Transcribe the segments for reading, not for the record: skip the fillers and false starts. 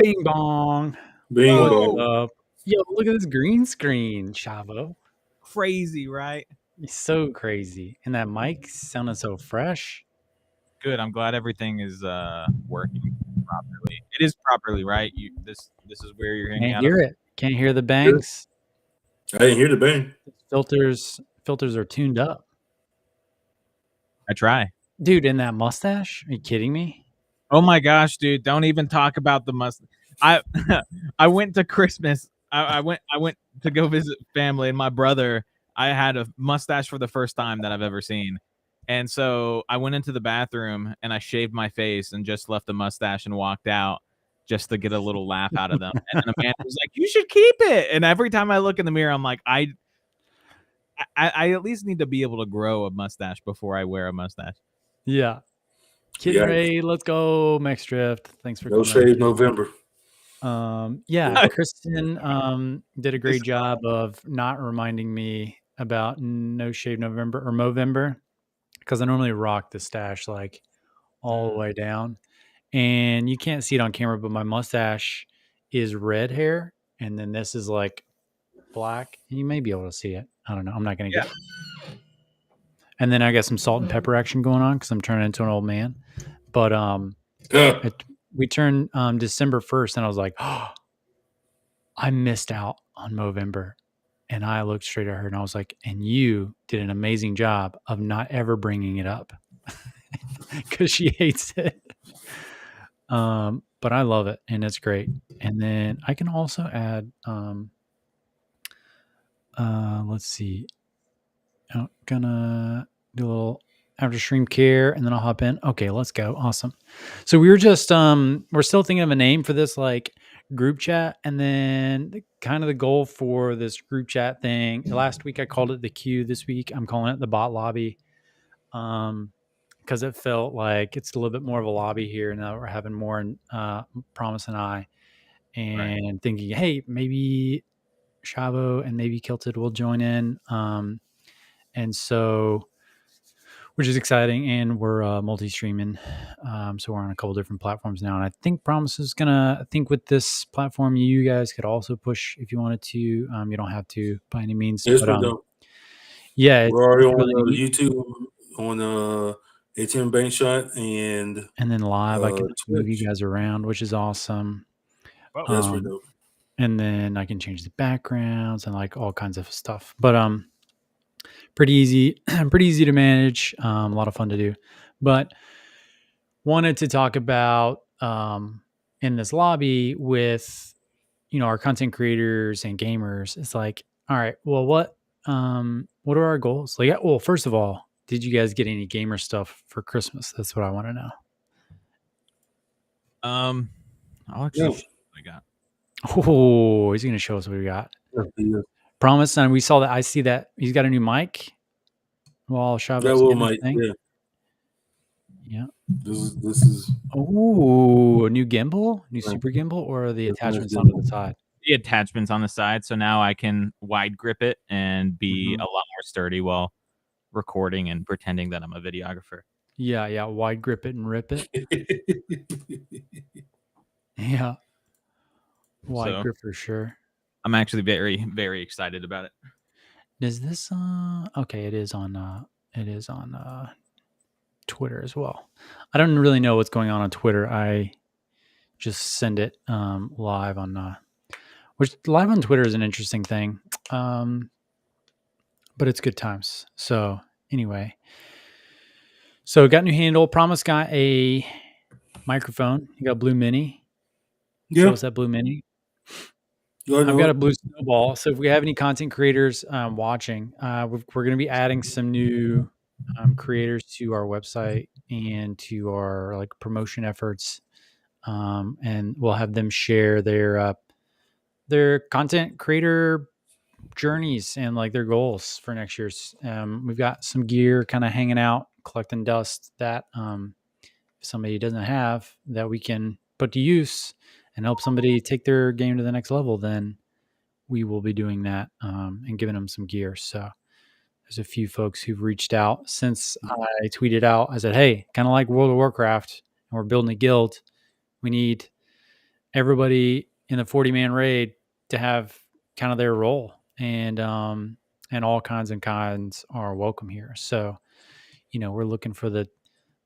Bing bong. Bing What's bong. up? Yo, look at this green screen, Chavo. Crazy, right? It's so crazy. And that mic sounded so fresh. Good. I'm glad everything is working properly. It is properly, right? This is where you're hanging Can't out. hear it. Can't hear the bangs. I didn't hear the bang. Filters are tuned up. I try. Dude, and that mustache? Are you kidding me? Oh my gosh, dude! Don't even talk about the I I went to Christmas. I went to go visit family, and my brother. I had a mustache for the first time that I've ever seen, and so I went into the bathroom and I shaved my face and just left the mustache and walked out just to get a little laugh out of them. And then Amanda was like, "You should keep it." And every time I look in the mirror, I'm like, I at least need to be able to grow a mustache before I wear a mustache. Yeah. Kid Ray, let's go. Max Drift. Thanks for No coming. shave November. Yeah, Kristen did a great job of not reminding me about No Shave November or Movember, because I normally rock the stash like all the way down. And you can't see it on camera, but my mustache is red hair, and then this is like black. You may be able to see it. I don't know. I'm not going to get. And then I got some salt and pepper action going on because I'm turning into an old man. But we turned December 1st, and I was like, oh, I missed out on Movember. And I looked straight at her and I was like, and you did an amazing job of not ever bringing it up because she hates it. But I love it and it's great. And then I can also add, let's see, I'm gonna do a little after stream care and then I'll hop in. Okay, let's go. Awesome. So we were just, we're still thinking of a name for this like group chat. And then kind of the goal for this group chat thing, last week I called it the queue. This week I'm calling it the bot lobby. Because it felt like it's a little bit more of a lobby here now that we're having more Promise and I, and thinking, hey, maybe Shavo and maybe Kilted will join in. And so, which is exciting, and we're multi-streaming. So we're on a couple different platforms now. And I think Promise is I think with this platform, you guys could also push if you wanted to. You don't have to by any means. Yes, but, we don't. Yeah. We're already on YouTube, on ATM Bank Shot, and then live. I can move Twitch. you guys around, which is awesome. That's pretty dope. And then I can change the backgrounds and like all kinds of stuff. But pretty easy to manage. A lot of fun to do. But wanted to talk about in this lobby with our content creators and gamers. It's like, all right, well, what are our goals? Like, well, first of all, did you guys get any gamer stuff for Christmas? That's what I want to know. I'll actually show what I got. Oh, he's going to show us what we got. Promise, and we saw that. I see that he's got a new mic. Well, Shavo's mic. Yeah. This is. Oh, a new gimbal, new super gimbal, or the attachments on the side. The attachments on the side, so now I can wide grip it and be a lot more sturdy while recording and pretending that I'm a videographer. Yeah, wide grip it and rip it. Yeah, wide grip for sure. I'm actually very, very excited about it. Is this okay? It is on Twitter as well. I don't really know what's going on Twitter. I just send it live on which live on Twitter is an interesting thing, but it's good times. So anyway, so got a new handle. Promise got a microphone. You got Blue Mini. Show us that Blue Mini. I've got a Blue Snowball. So if we have any content creators watching, we're going to be adding some new creators to our website and to our like promotion efforts, and we'll have them share their content creator journeys and like their goals for next year's. We've got some gear kind of hanging out, collecting dust that if somebody doesn't have that we can put to use and help somebody take their game to the next level, then we will be doing that and giving them some gear. So there's a few folks who've reached out since I tweeted out. I said, hey, kind of like World of Warcraft, and we're building a guild. We need everybody in the 40-man raid to have kind of their role, and all kinds are welcome here. So, we're looking for the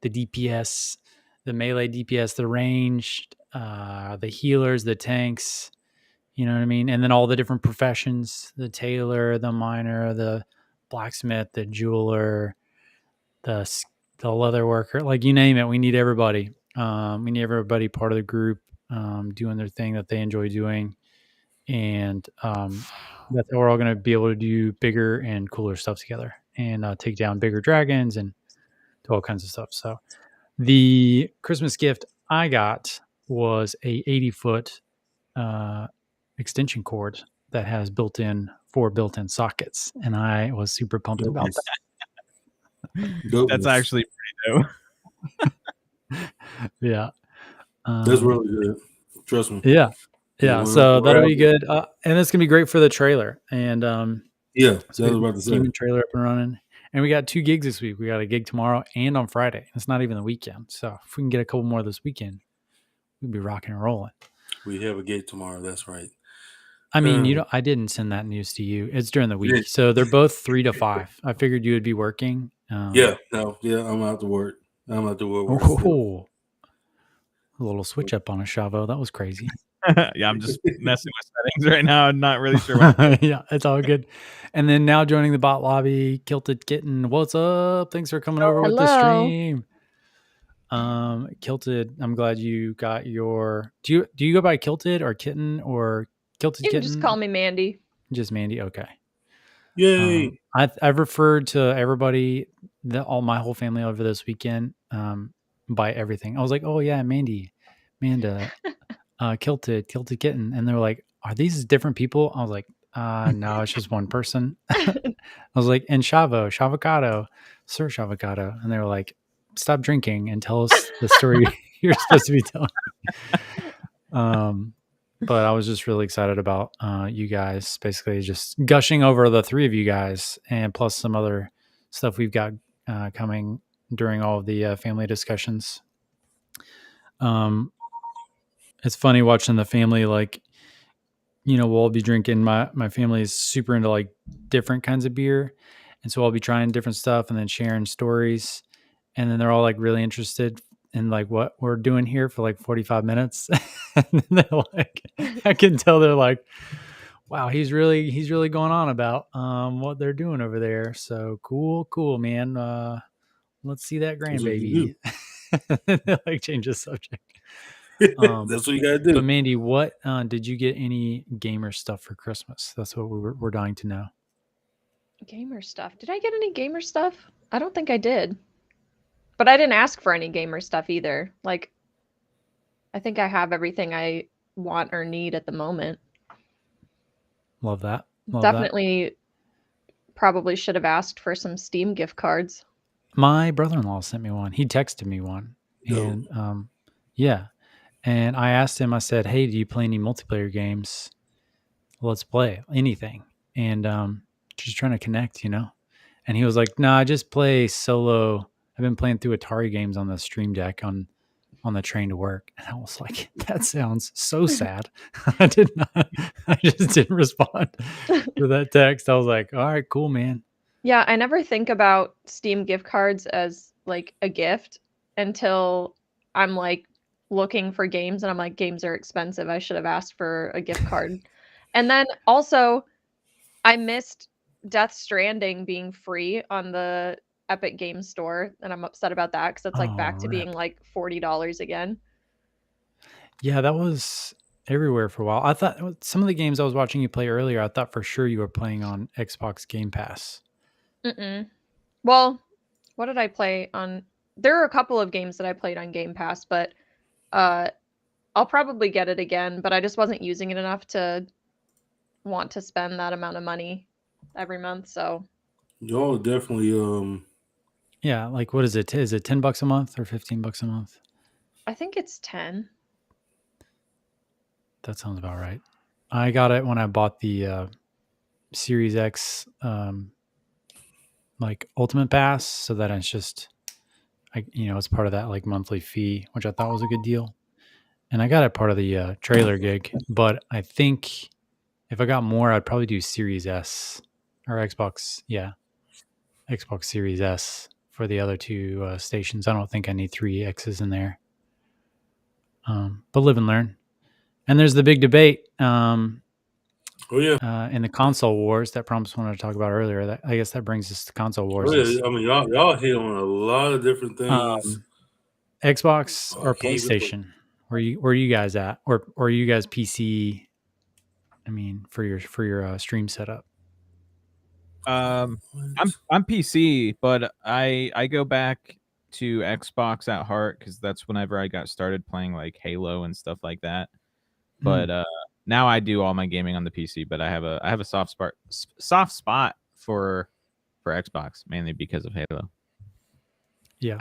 DPS, the melee DPS, the ranged, the healers, the tanks, you know what I mean? And then all the different professions, the tailor, the miner, the blacksmith, the jeweler, the leather worker, like you name it, we need everybody. We need everybody part of the group, doing their thing that they enjoy doing. And that's how we're all going to be able to do bigger and cooler stuff together, and take down bigger dragons and do all kinds of stuff. So the Christmas gift I got was a 80-foot extension cord that has four built-in sockets, and I was super pumped about that. That's actually pretty dope. Yeah. That's really good. Trust me. Yeah. Yeah. So that'll be good. And it's going to be great for the trailer. And yeah, so I was about to say. Gaming trailer up and running. And we got 2 gigs this week. We got a gig tomorrow and on Friday. It's not even the weekend. So if we can get a couple more this weekend, we'd be rocking and rolling. We have a gig tomorrow. That's right. I mean, I didn't send that news to you. It's during the week. So they're both 3 to 5. I figured you would be working. I'm out to work. I'm out to work. Oh, a little switch up on a Chavo. That was crazy. Yeah, I'm just messing with settings right now. I'm not really sure what yeah, it's all good. And then now joining the bot lobby, Kilted Kitten. What's up? Thanks for coming over with the stream. Kilted, I'm glad you got your. Do you go by Kilted or Kitten or Kilted You can Kitten? just call me Mandy. Just Mandy. Okay. Yay! I've referred to everybody, my whole family over this weekend, by everything. I was like, oh yeah, Mandy, Manda, Kilted Kitten, and they were like, are these different people? I was like, no, it's just one person. I was like, and Shavocado, Sir Shavocado, and they were like, stop drinking and tell us the story you're supposed to be telling. But I was just really excited about you guys basically just gushing over the 3 of you guys, and plus some other stuff we've got coming during all of the family discussions. It's funny watching the family, like, we'll all be drinking. My family is super into like different kinds of beer. And so I'll be trying different stuff and then sharing stories. And then they're all like really interested in like what we're doing here for like 45 minutes. And then they're like, I can tell they're like, wow, he's really going on about what they're doing over there. So cool, man. Let's see that grandbaby. They like change the subject. That's what you gotta do. But Mandy, what did you get any gamer stuff for Christmas? That's what we're dying to know. Gamer stuff. Did I get any gamer stuff? I don't think I did. But I didn't ask for any gamer stuff either. Like, I think I have everything I want or need at the moment. Love that. Definitely probably should have asked for some Steam gift cards. My brother-in-law sent me one. He texted me one. And yeah. And I asked him, I said, hey, do you play any multiplayer games? Let's play anything. And just trying to connect, And he was like, no, I just play solo. I've been playing through Atari games on the Stream Deck on the train to work. And I was like, that sounds so sad. I just didn't respond to that text. I was like, all right, cool, man. Yeah, I never think about Steam gift cards as like a gift until I'm like looking for games and I'm like, games are expensive. I should have asked for a gift card. And then also I missed Death Stranding being free on the Epic Games Store, and I'm upset about that because it's like back to being like $40 again. Yeah, that was everywhere for a while. I thought some of the games I was watching you play earlier, I thought for sure you were playing on Xbox Game Pass. Well, what did I play on? There are a couple of games that I played on Game Pass, but I'll probably get it again, but I just wasn't using it enough to want to spend that amount of money every month. So y'all definitely yeah, like what is it? Is it $10 a month or $15 a month? I think it's 10. That sounds about right. I got it when I bought the Series X like Ultimate Pass, so that it's just it's part of that like monthly fee, which I thought was a good deal. and I got it part of the trailer gig. But I think if I got more, I'd probably do Series S or Xbox. Yeah, Xbox Series S for the other two stations. I don't think I need 3 X's in there. But live and learn. And there's the big debate Oh yeah. in the console wars that Promise wanted to talk about earlier. That I guess that brings us to console wars. Oh yeah. I mean, y'all hit on a lot of different things. Xbox or Can't even put- PlayStation? Where are you guys at? Or are you guys PC? I mean, for your stream setup. I'm PC, but I go back to Xbox at heart because that's whenever I got started playing like Halo and stuff like that. But now I do all my gaming on the PC. But I have a soft spot for Xbox mainly because of Halo. Yeah.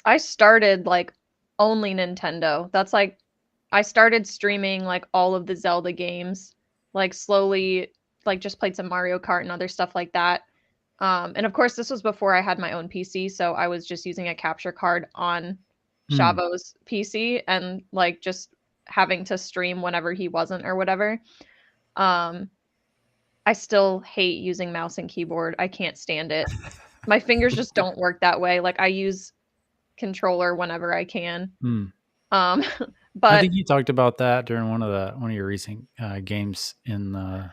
I started like only Nintendo. That's like I started streaming like all of the Zelda games, like slowly, like just played some Mario Kart and other stuff like that. And of course, this was before I had my own PC, so I was just using a capture card on Shavo's PC and like just having to stream whenever he wasn't or whatever. I still hate using mouse and keyboard. I can't stand it. My fingers just don't work that way. Like I use controller whenever I can. I But think you talked about that during one of your recent games in the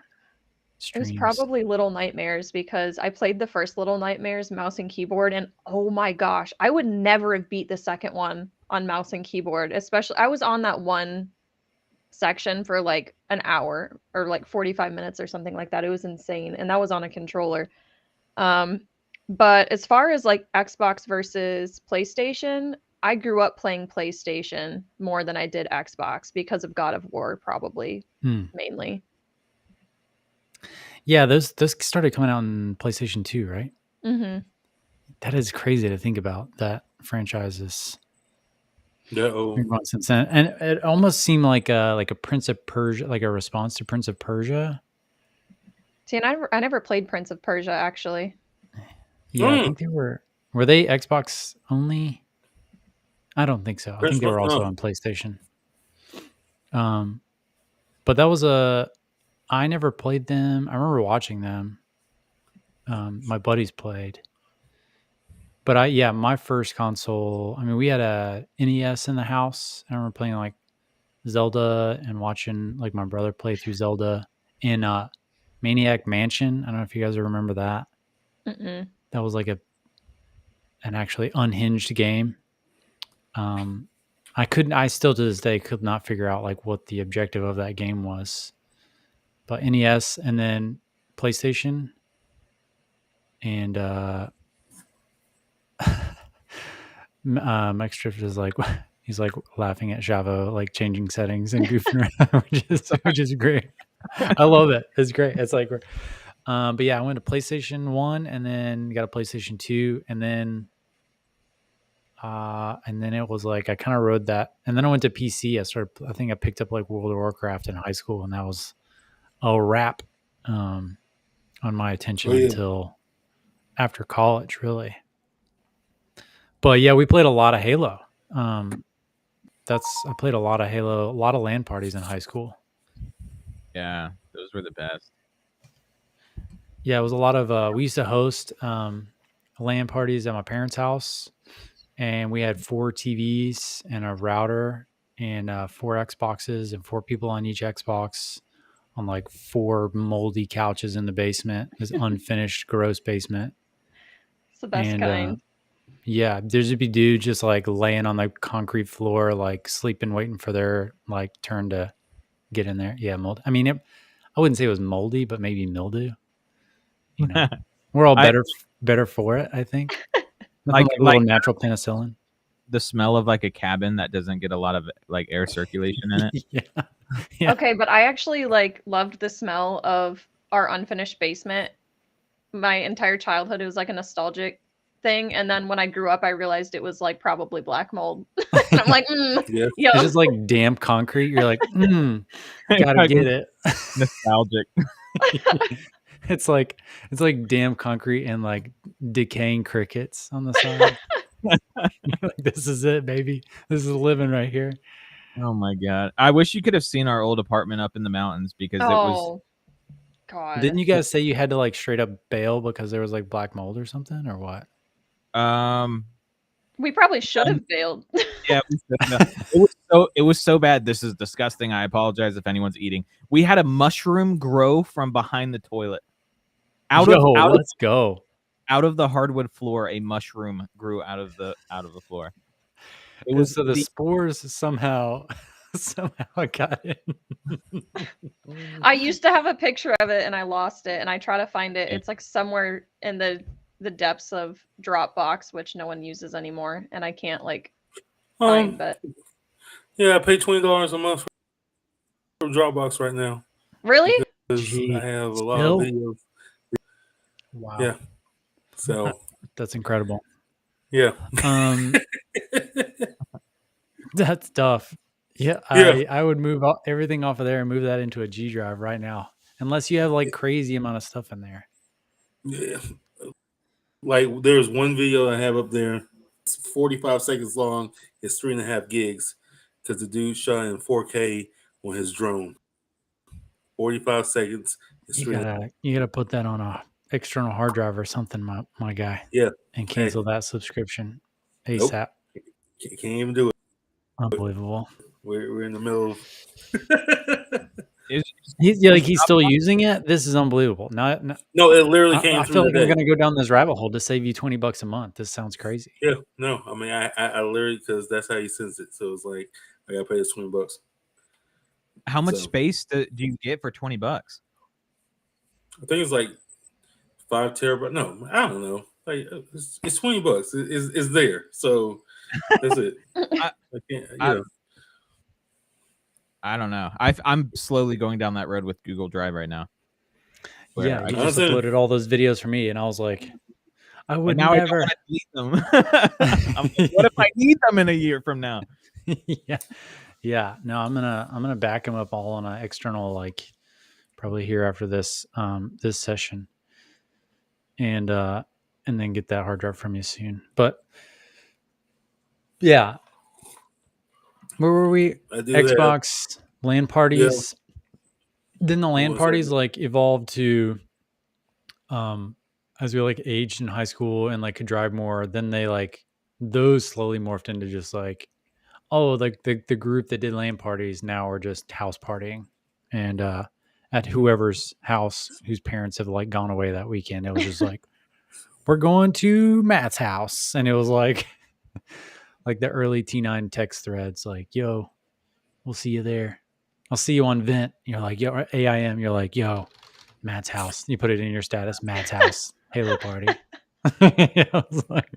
streams. it was probably Little Nightmares because I played the first Little Nightmares mouse and keyboard, and oh my gosh, I would never have beat the second one on mouse and keyboard. Especially, I was on that one section for like an hour or like 45 minutes or something like that. It was insane, and that was on a controller. But as far as like Xbox versus PlayStation, I grew up playing PlayStation more than I did Xbox because of God of War, probably mainly. Yeah, those started coming out on PlayStation 2, right? Mm-hmm. That is crazy to think about. That franchise is been going since then, and it almost seemed like a Prince of Persia, like a response to Prince of Persia. See, and I never played Prince of Persia actually. Yeah, I think they were they Xbox only? I don't think so. I think they were also on PlayStation. But that was I never played them. I remember watching them. My buddies played. But my first console, I mean, we had a NES in the house. I remember playing like Zelda and watching like my brother play through Zelda in Maniac Mansion. I don't know if you guys remember that. Mm-mm. That was like an actually unhinged game. I still to this day could not figure out like what the objective of that game was. But NES and then PlayStation and Mike Strift is like he's like laughing at Chavo, like changing settings and goofing around, which is great. I love it. It's great. It's like but yeah, I went to PlayStation 1 and then got a PlayStation 2 and then it was like I kind of rode that, and then I went to PC. I think I picked up like World of Warcraft in high school, and that was a wrap on my attention until after college, really. But yeah, we played a lot of Halo. I played a lot of Halo, a lot of LAN parties in high school. Yeah, those were the best. Yeah, it was a lot of. We used to host LAN parties at my parents' house. And we had 4 TVs and a router and 4 Xboxes and 4 people on each Xbox on like 4 moldy couches in the basement, this unfinished, gross basement. It's the best kind. Yeah, there's a dude just like laying on the concrete floor, like sleeping, waiting for their like turn to get in there. Yeah, mold. I mean, I wouldn't say it was moldy, but maybe mildew. You know, we're all better for it, I think. Like a little natural penicillin. The smell of like a cabin that doesn't get a lot of like air circulation in it. Yeah. Okay, but I actually like loved the smell of our unfinished basement. My entire childhood, it was like a nostalgic thing, and then when I grew up, I realized it was like probably black mold. And I'm like, yeah. It's just like damp concrete. You're like, gotta get it. Nostalgic. It's like damp concrete and like decaying crickets on the side. Like, this is it, baby. This is living right here. Oh my god! I wish you could have seen our old apartment up in the mountains because it was. Oh God. Didn't you guys say you had to like straight up bail because there was like black mold or something or what? We probably should have bailed. Yeah, it was so bad. This is disgusting. I apologize if anyone's eating. We had a mushroom grow from behind the toilet. Let's go. Out of the hardwood floor, a mushroom grew out of the floor. It was so the spores somehow got in. I used to have a picture of it and I lost it, and I try to find it. It's like somewhere in the depths of Dropbox, which no one uses anymore, and I can't like find. But yeah, I pay $20 a month for Dropbox right now. really? Because I have a lot of videos. Wow. Yeah. So that's incredible. Yeah. That's tough. Yeah, I would move everything off of there and move that into a G drive right now, unless you have like crazy amount of stuff in there. Yeah, like there's one video I have up there. It's 45 seconds long. It's 3.5 gigs because the dude shot in 4K on his drone. 45 seconds. You gotta put that on a external hard drive or something, my guy. Yeah, and cancel that subscription ASAP. Nope. Can't even do it. Unbelievable. We're in the middle of. He's still using it. This is unbelievable. No, it literally came. I feel like I'm gonna go down this rabbit hole to save you $20 a month. This sounds crazy. Yeah, no, I mean I literally, because that's how he sends it. So it's like I gotta pay this $20. How much space do you get for $20? I think it's like 5 terabytes. No, I don't know. Like it's $20. It's there. So that's it. I don't know. I'm slowly going down that road with Google Drive right now. Yeah, you just uploaded all those videos for me, and I was like, I would never. I don't want to delete them. What if I need them in a year from now? Yeah. No, I'm gonna back them up all on an external, like probably here after this this session, and then get that hard drive from you soon. But yeah, where were we? Xbox LAN parties. Yeah. Then the LAN parties like evolved to, as we like aged in high school and like could drive more. Then they like those slowly morphed into just like, oh, like the group that did LAN parties now are just house partying, and at whoever's house whose parents have like gone away that weekend, it was just like, we're going to Matt's house, and it was like like the early T9 text threads, like, yo, we'll see you there. I'll see you on Vent. You're like, yo, AIM. You're like, yo, Matt's house. You put it in your status, Matt's house, Halo party. I was like,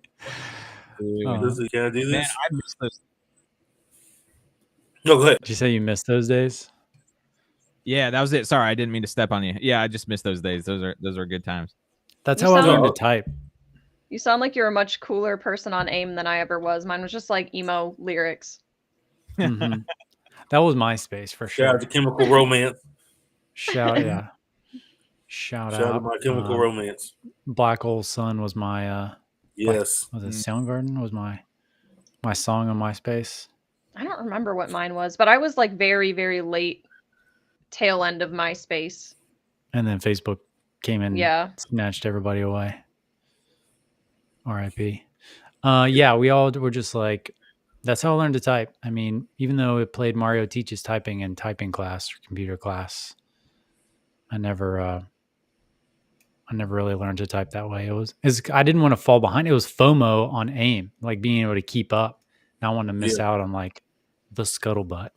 can I do this? Man, I miss those. No, go ahead. Did you say you missed those days? Yeah, that was it. Sorry, I didn't mean to step on you. Yeah, I just missed those days. Those are good times. That's how I learned to type. You sound like you're a much cooler person on AIM than I ever was. Mine was just like emo lyrics. Mm-hmm. That was MySpace for sure. Shout out to Chemical Romance. Shout out to My Chemical Romance. Black Hole Sun was my yes. Was it Soundgarden? Was my song on MySpace? I don't remember what mine was, but I was like very, very late tail end of MySpace. And then Facebook came in and snatched everybody away. RIP. Yeah, we all were just like, that's how I learned to type. I mean, even though it played Mario Teaches Typing in typing class or computer class, I never really learned to type that way. I didn't want to fall behind. It was FOMO on AIM, like being able to keep up, not wanting to miss out on like the scuttlebutt.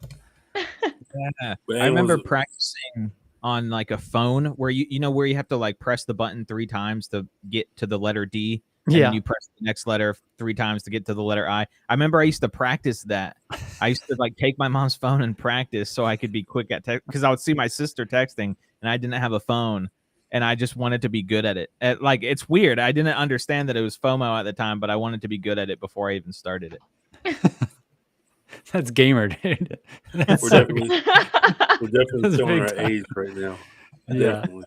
Yeah. I remember practicing on like a phone where you know where you have to like press the button 3 times to get to the letter D. And then you press the next letter 3 times to get to the letter I. I remember I used to practice that. I used to like take my mom's phone and practice so I could be quick at text, because I would see my sister texting and I didn't have a phone and I just wanted to be good at it. Like, it's weird. I didn't understand that it was FOMO at the time, but I wanted to be good at it before I even started it. That's gamer, dude. We're definitely showing our age right now. Yeah. Definitely.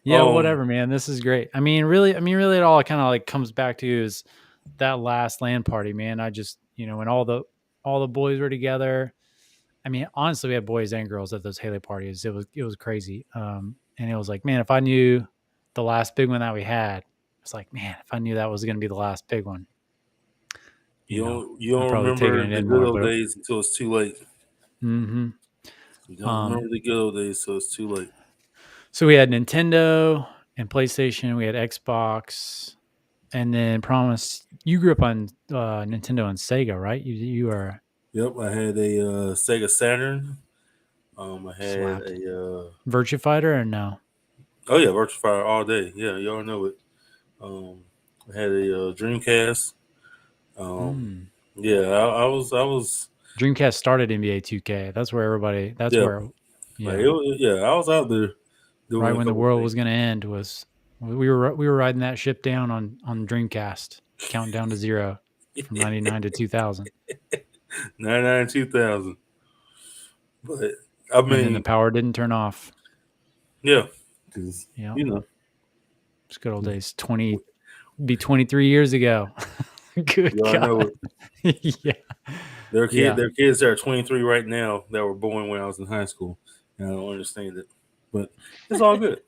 Yeah, whatever, man. This is great. I mean, really, it all kind of like comes back to is that last LAN party, man. I just, when all the boys were together, I mean, honestly, we had boys and girls at those Halo parties. It was crazy. And it was like, man, if I knew the last big one that we had, it's like, man, if I knew that was going to be the last big one, You I'd don't probably taken remember it the in good more. old But days until it's too late. mm-hmm. You don't remember the good old days, so it's too late. So we had Nintendo and PlayStation. We had Xbox, and then Promise. You grew up on Nintendo and Sega, right? You are Yep, I had a Sega Saturn. I had slapped. a Virtua Fighter or no? oh yeah, Virtua Fire all day. Yeah, y'all know it. I had a Dreamcast. Yeah, I was Dreamcast started NBA 2K. That's where everybody. That's yeah, where, like yeah. I was out there doing Right a when the couple world things. was going to end was we were riding that ship down on Dreamcast, counting down to 0 from 99 to 2000, 99 2000. But I and then the mean, power didn't turn off. yeah, because Yeah, you know, it's good old days. 23 years ago. Good y'all know God. it. Yeah. There are Yeah. kids that are 23 right now that were born when I was in high school, and I don't understand it. But it's all good.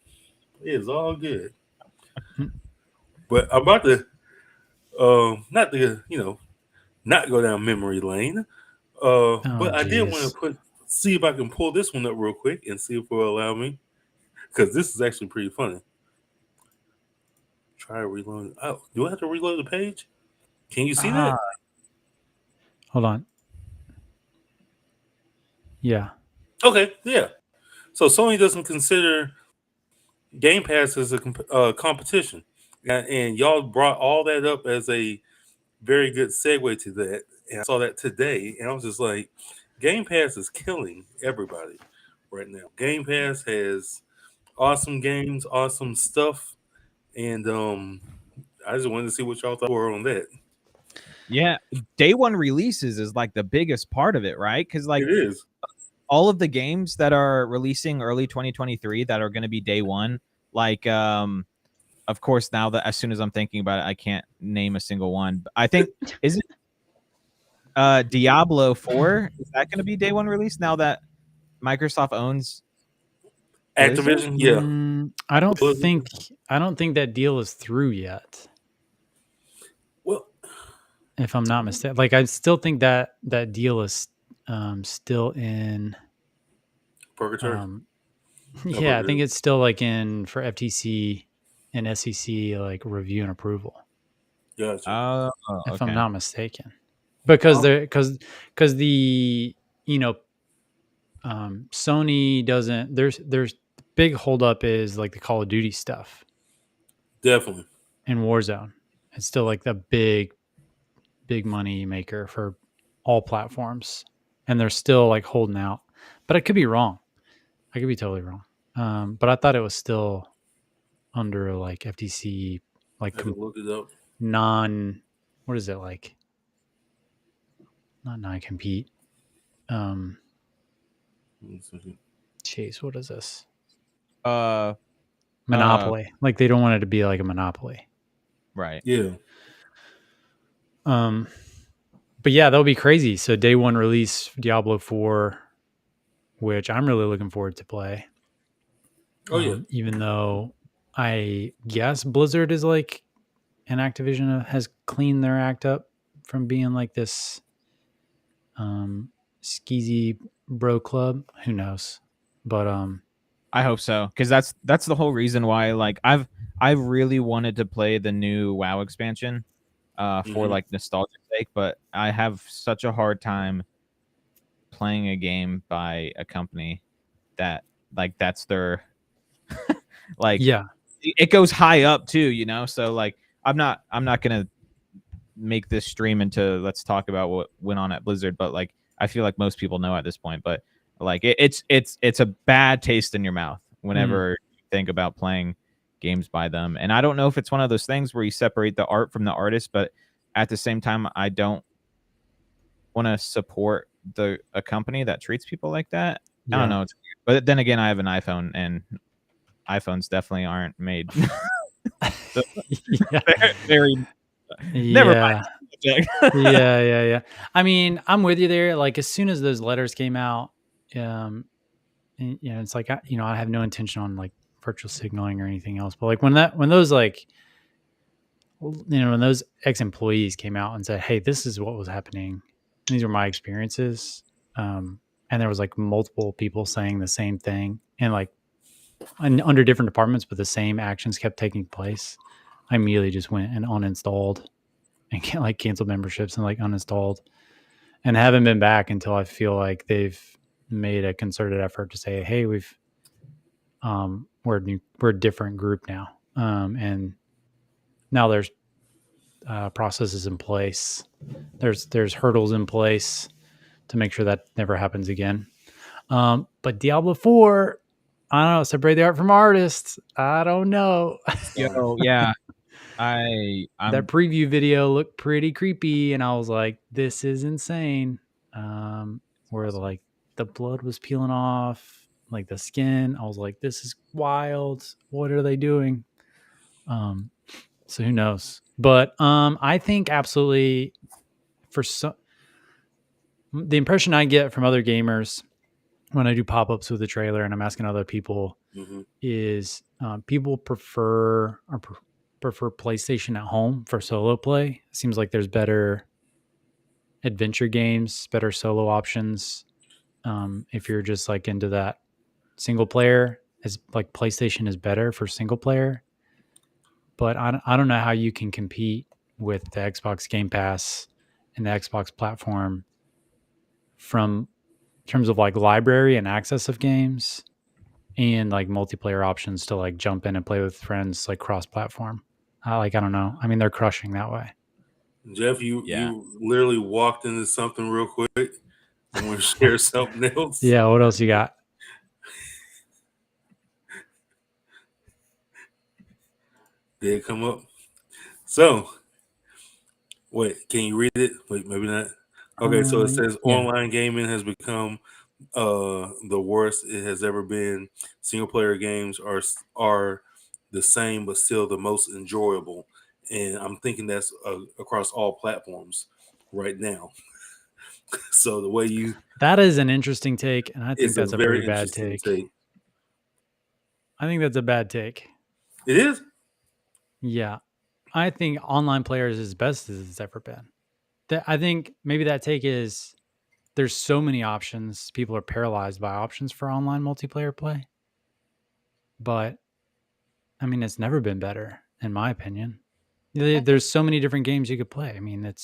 It's all good. But I'm about to not to not go down memory lane. Oh, But I did want jeez. to see if I can pull this one up real quick and see if it will allow me, because this is actually pretty funny. Try reloading. Oh, do I have to reload the page? Can you see that? Hold on. Yeah. Okay, yeah. So Sony doesn't consider Game Pass as a competition, and y'all brought all that up as a very good segue to that. And I saw that today, and I was just like, Game Pass is killing everybody right now. Game Pass has awesome games, awesome stuff, and I just wanted to see what y'all thought were on that. Yeah, day one releases is like the biggest part of it, right? Because like It is. all of the games that are releasing early 2023 that are going to be day one, like of course now that as soon as I'm thinking about it, I can't name a single one. But I think is it Diablo 4? Is that going to be day one release now that Microsoft owns Blizzard? Activision, yeah. I don't Blizzard. think that deal is through yet. Well, If I'm not mistaken, like I still think that deal is still in. Purgatory. Yeah, I think it's still like in for FTC and SEC like review and approval. Gotcha. If Okay. I'm not mistaken, because the Sony doesn't. There's big holdup is like the Call of Duty stuff Definitely. and Warzone. It's still like the big money maker for all platforms, and they're still like holding out. But I could be wrong. I could be totally wrong. But I thought it was still under like FTC, like I can look it up. what is it like? Not non-compete. Jeez, what is this? Monopoly. Like they don't want it to be like a monopoly. Right. Yeah. But yeah, that'll be crazy. So day one release Diablo 4, which I'm really looking forward to play. Oh yeah. Even though I guess Blizzard is like, and Activision has cleaned their act up from being like this skeezy bro club. Who knows? But I hope so, because that's the whole reason why like I've really wanted to play the new WoW expansion for like nostalgia's sake, but I have such a hard time playing a game by a company that like that's their like yeah, it goes high up too, you know. So like I'm not gonna make this stream into let's talk about what went on at Blizzard, but like I feel like most people know at this point, but like it's a bad taste in your mouth whenever you think about playing games by them. And I don't know if it's one of those things where you separate the art from the artist, but at the same time I don't want to support a company that treats people like that. I don't know. It's weird. But then again, I have an iPhone, and iPhones definitely aren't made. So very never mind. subject. Yeah. I mean, I'm with you there. Like as soon as those letters came out, it's like I have no intention on like virtual signaling or anything else. But like when those like when those ex-employees came out and said, "Hey, this is what was happening. These are my experiences," and there was like multiple people saying the same thing, and like under different departments, but the same actions kept taking place. I immediately just went and uninstalled and canceled memberships and like uninstalled, and haven't been back until I feel like they've made a concerted effort to say, "Hey, we're a different group now," and now there's processes in place. There's hurdles in place to make sure that never happens again. But Diablo 4, I don't know, separate the art from artists. I don't know. Yo, yeah. That preview video looked pretty creepy, and I was like, "This is insane." Where like the blood was peeling off, like the skin. I was like, "This is wild. What are they doing?" So who knows? But I think absolutely the impression I get from other gamers when I do pop-ups with the trailer and I'm asking other people is people prefer PlayStation at home for solo play. It seems like there's better adventure games, better solo options. If you're just like into that single player, is like PlayStation is better for single player. But I don't know how you can compete with the Xbox Game Pass and the Xbox platform from in terms of like library and access of games and like multiplayer options to like jump in and play with friends like cross-platform. I don't know. I mean, they're crushing that way. Jeff, you literally walked into something real quick. I'm going to share something else. Yeah, what else you got? Did it come up? So, wait, can you read it? Wait, maybe not. Okay, so it says online gaming has become the worst it has ever been. Single player games are the same, but still the most enjoyable. And I'm thinking that's across all platforms right now. So the way that is an interesting take, and I think it's that's a a very pretty bad interesting take. I think that's a bad take. It is? Yeah. I think online players is best as it's ever been. I think maybe that take is there's so many options. People are paralyzed by options for online multiplayer play. But I mean, it's never been better, in my opinion. There's so many different games you could play. I mean, I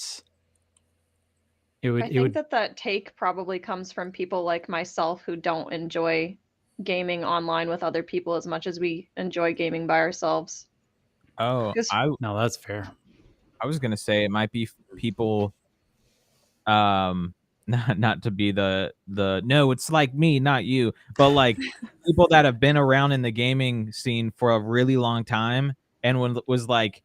think that take probably comes from people like myself who don't enjoy gaming online with other people as much as we enjoy gaming by ourselves. Oh, no, that's fair. I was gonna say it might be people, not to be the no, it's like me, not you, but like people that have been around in the gaming scene for a really long time, and was like,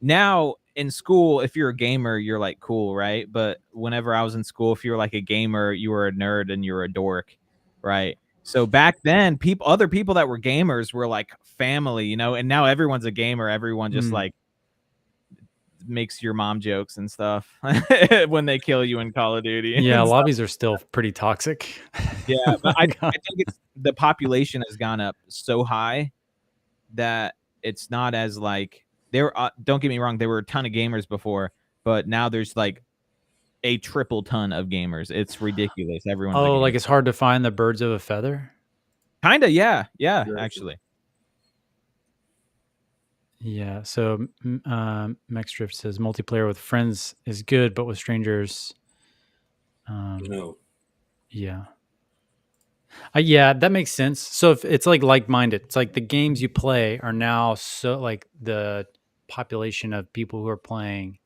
now in school, if you're a gamer, you're like cool, right? But whenever I was in school, if you were like a gamer, you were a nerd and you were a dork, right? So back then, other people that were gamers were like family, and now everyone's a gamer. Everyone just like makes your mom jokes and stuff when they kill you in Call of Duty. Yeah, lobbies are still pretty toxic. Yeah, but I think the population has gone up so high that it's not as like there. Don't get me wrong, there were a ton of gamers before, but now there's like a triple ton of gamers. It's ridiculous. Everyone's like it's hard to find the birds of a feather. Kinda, yeah, actually. Yeah, so Mexdrift says multiplayer with friends is good, but with strangers, no. Yeah. Yeah, that makes sense. So if it's like-minded, it's like the games you play are now so like the population of people who are playing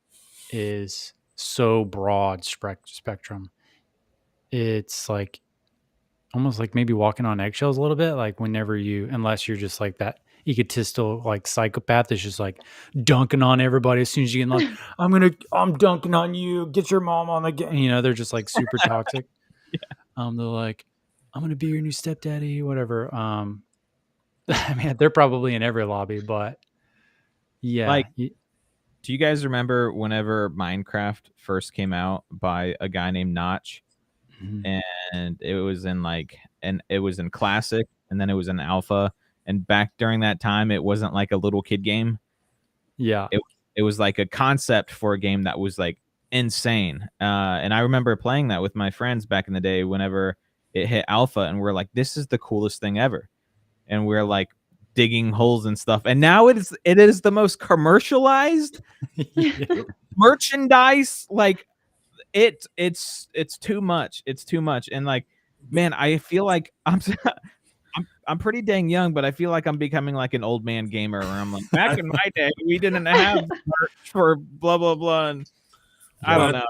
is so broad spectrum. It's like almost like maybe walking on eggshells a little bit. Like unless you're just like that egotistical like psychopath that's just like dunking on everybody as soon as you get like I'm dunking on you. Get your mom on the game. They're just like super toxic. They're like, I'm gonna be your new stepdaddy, whatever. I mean, they're probably in every lobby, but yeah. Like, Do you guys remember whenever Minecraft first came out by a guy named Notch? Mhm. And it was in it was in classic, and then it was in alpha. And back during that time, it wasn't like a little kid game. Yeah. It was like a concept for a game that was like insane. And I remember playing that with my friends back in the day whenever it hit alpha, and we're like, this is the coolest thing ever. And we're like digging holes and stuff. And now it is the most commercialized Yeah. merchandise. Like it's too much. It's too much. And like, man, I feel like I'm pretty dang young, but I feel like I'm becoming like an old man gamer where I'm like, back in my day, we didn't have merch for blah blah blah. And I don't know.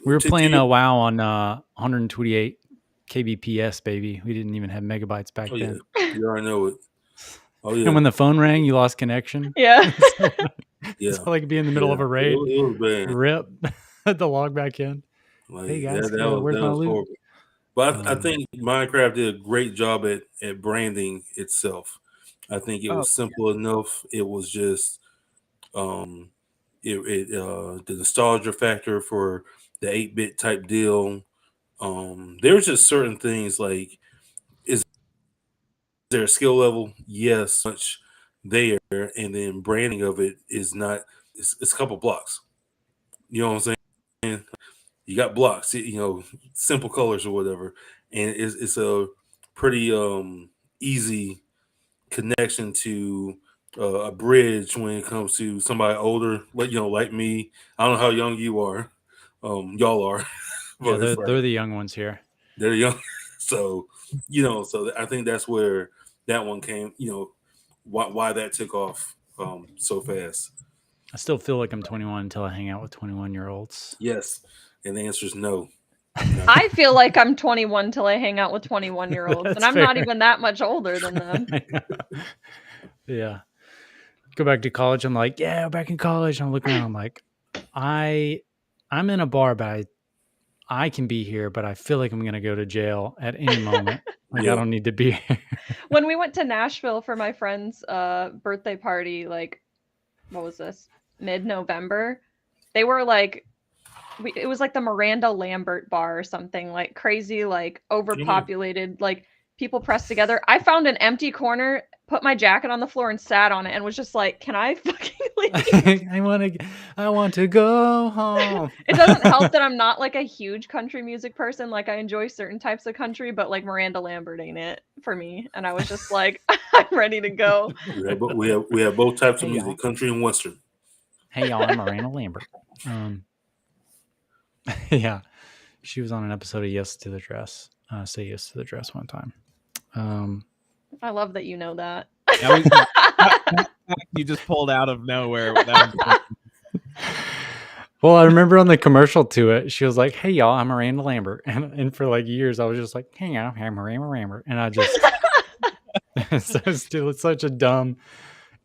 We were To playing you- a WoW on 128 kbps, baby. We didn't even have megabytes back Oh yeah, then. you already know it. Oh yeah, And when the phone rang, you lost connection. Yeah. yeah. So like be in the middle of a It raid, was bad. rip, the log back in. Like, Hey guys, that where's my was loot? horrible. But I Um, think Minecraft did a great job at branding itself. I think it was simple enough. It was just the nostalgia factor for the 8-bit type deal. There's just certain things like, is there a skill level? Yes, much there, and then branding of it is not. It's a couple blocks. You know what I'm saying? You got blocks, simple colors or whatever, and it's a pretty easy connection to a bridge when it comes to somebody older, like me. I don't know how young you are, y'all are, yeah, but it's like they're the young ones here. they're young, so so I think that's where that one came. Why that took off so fast. I still feel like I'm 21 until I hang out with 21-year-olds. Yes, and the answer is no. I feel like I'm 21 till I hang out with 21-year-olds, and That's I'm not fair. even that much older than them. Yeah. Go back to college. I'm like, yeah, back in college. And I'm looking around. I'm like, I'm in a bar, but I can be here, but I feel like I'm gonna go to jail at any moment. Like Yeah. I don't need to be here. When we went to Nashville for my friend's birthday party, like, what was this? Mid-November. They were like, it was like the Miranda Lambert bar or something, like crazy, like overpopulated, like people pressed together. I found an empty corner, put my jacket on the floor and sat on it and was just like, can I fucking leave? I want to go home. It doesn't help that I'm not like a huge country music person. Like I enjoy certain types of country, but like Miranda Lambert ain't it for me. And I was just like, I'm ready to go. We have both types of Hey, music, y'all. country and western. Hey y'all, I'm Miranda Lambert. Yeah, she was on an episode of Yes to the Dress. Say Yes to the Dress one time. I love that you know that. You just pulled out of nowhere. Well, I remember on the commercial to it, she was like, "Hey y'all, I'm Miranda Lambert," and for like years, I was just like, "Hey y'all, I'm Miranda Lambert," and I just it's such a dumb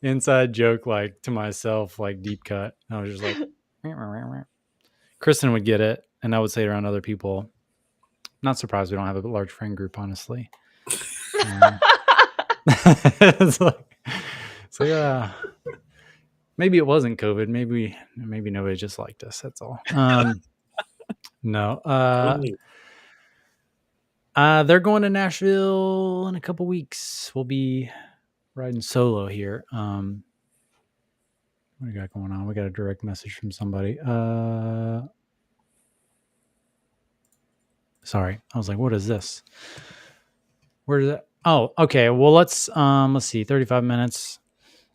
inside joke, like to myself, like deep cut. I was just like, Kristen would get it, and I would say it around other people. Not surprised we don't have a large friend group, honestly. So yeah, maybe it wasn't COVID. Maybe nobody just liked us. That's all. No. They're going to Nashville in a couple weeks. We'll be riding solo here. What do we got going on? We got a direct message from somebody. Sorry, I was like, what is this? Where is it? Oh, okay. Well, let's see. 35 minutes.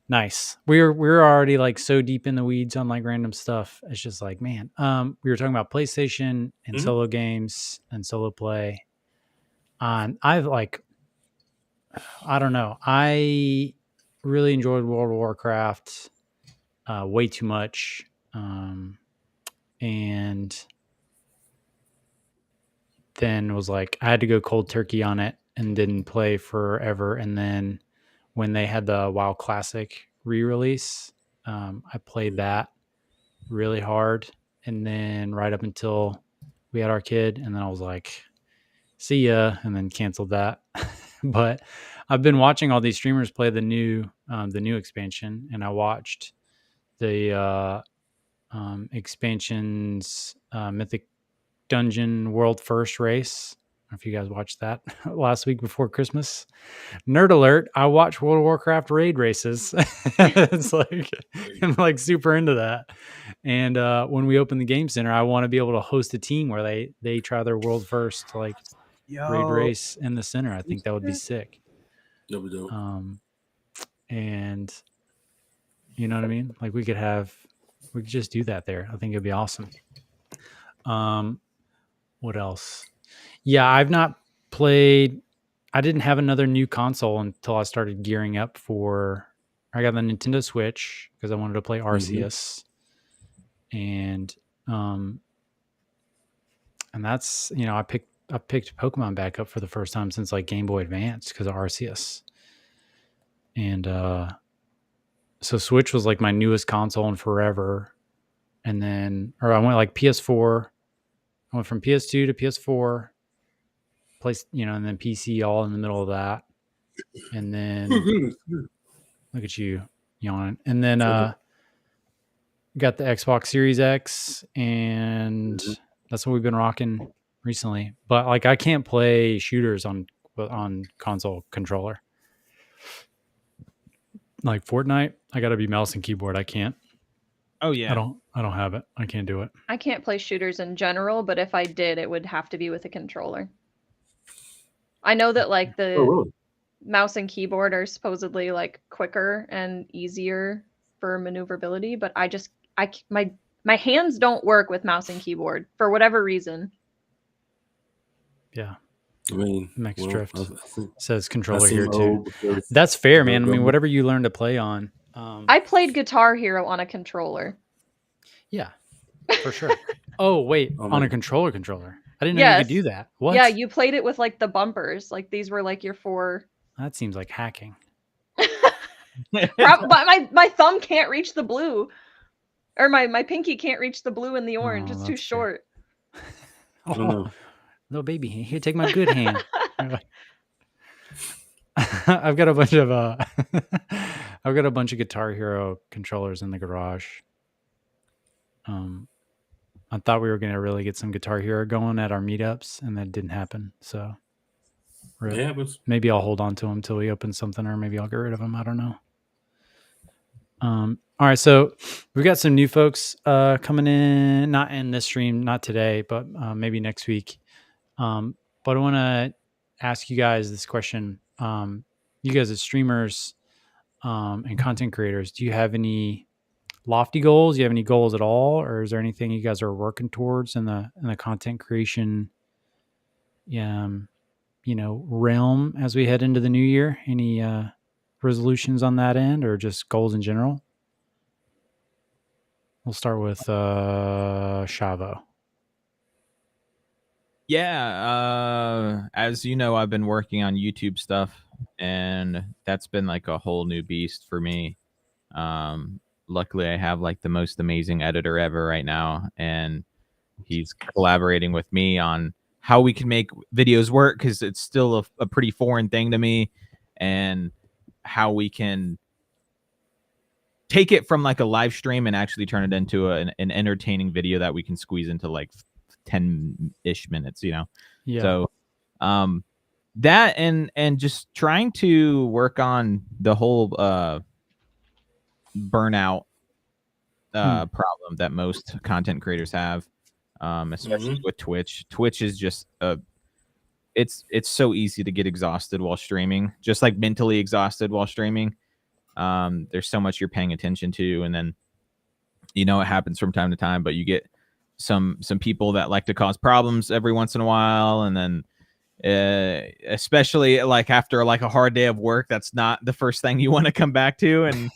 Nice. We're already like so deep in the weeds on like random stuff. It's just like, man. We were talking about PlayStation and solo games and solo play. I've like, I don't know. I really enjoyed World of Warcraft way too much. And then was like, I had to go cold turkey on it and didn't play forever. And then when they had the WoW Classic re-release, I played that really hard. And then right up until we had our kid, and then I was like, see ya, and then canceled that. But I've been watching all these streamers play the new expansion, and I watched the expansions, Mythic Dungeon World First Race. I don't know if you guys watched that last week before Christmas. Nerd alert, I watch World of Warcraft raid races. It's like I'm like super into that. And when we open the game center, I want to be able to host a team where they try their world first like raid race in the center. I think that would be sick. No, we don't. And you know what I mean? Like we could just do that there. I think it'd be awesome. What else? Yeah, I've not played. I didn't have another new console until I started gearing up for. I got the Nintendo Switch because I wanted to play Arceus, and that's I picked Pokemon back up for the first time since like Game Boy Advance because of Arceus, and so Switch was like my newest console in forever, and then I went like PS4. I went from PS2 to PS4. Place, and then PC all in the middle of that. And then look at you yawning. And then got the Xbox Series X, and that's what we've been rocking recently. But like I can't play shooters on console controller. Like Fortnite, I gotta be mouse and keyboard. I can't. Oh yeah. I don't have it. I can't do it. I can't play shooters in general, but if I did, it would have to be with a controller. I know that like the mouse and keyboard are supposedly like quicker and easier for maneuverability, but my hands don't work with mouse and keyboard for whatever reason. Yeah. I mean, Max Drift says controller here too. Because That's fair, man. I mean, whatever you learn to play on. I played Guitar Hero on a controller. Yeah, for sure. Oh, wait, on a controller. I didn't know you could do that. What? Yeah, you played it with like the bumpers. Like these were like your 4. That seems like hacking. But my thumb can't reach the blue. Or my pinky can't reach the blue and the orange. It's too short. Oh, little baby hand. Here, take my good hand. I've got a bunch of Guitar Hero controllers in the garage. I thought we were going to really get some Guitar Hero going at our meetups, and that didn't happen. So maybe I'll hold on to them until we open something, or maybe I'll get rid of them. I don't know. All right, so we've got some new folks coming in, not in this stream, not today, but maybe next week. But I want to ask you guys this question. You guys as streamers and content creators, do you have any lofty goals? Do you have any goals at all? Or is there anything you guys are working towards in the content creation realm as we head into the new year? Any resolutions on that end, or just goals in general? We'll start with Shavo. Yeah, as you know, I've been working on YouTube stuff, and that's been like a whole new beast for me. Luckily, I have like the most amazing editor ever right now, and he's collaborating with me on how we can make videos work, because it's still a pretty foreign thing to me, and how we can take it from like a live stream and actually turn it into an entertaining video that we can squeeze into like 10-ish minutes, Yeah. So that and just trying to work on the whole burnout problem that most content creators have, especially with Twitch. Twitch is just it's so easy to get exhausted while streaming, just like mentally exhausted while streaming. There's so much you're paying attention to, and then it happens from time to time, but you get some people that like to cause problems every once in a while, and then especially like after like a hard day of work, that's not the first thing you want to come back to and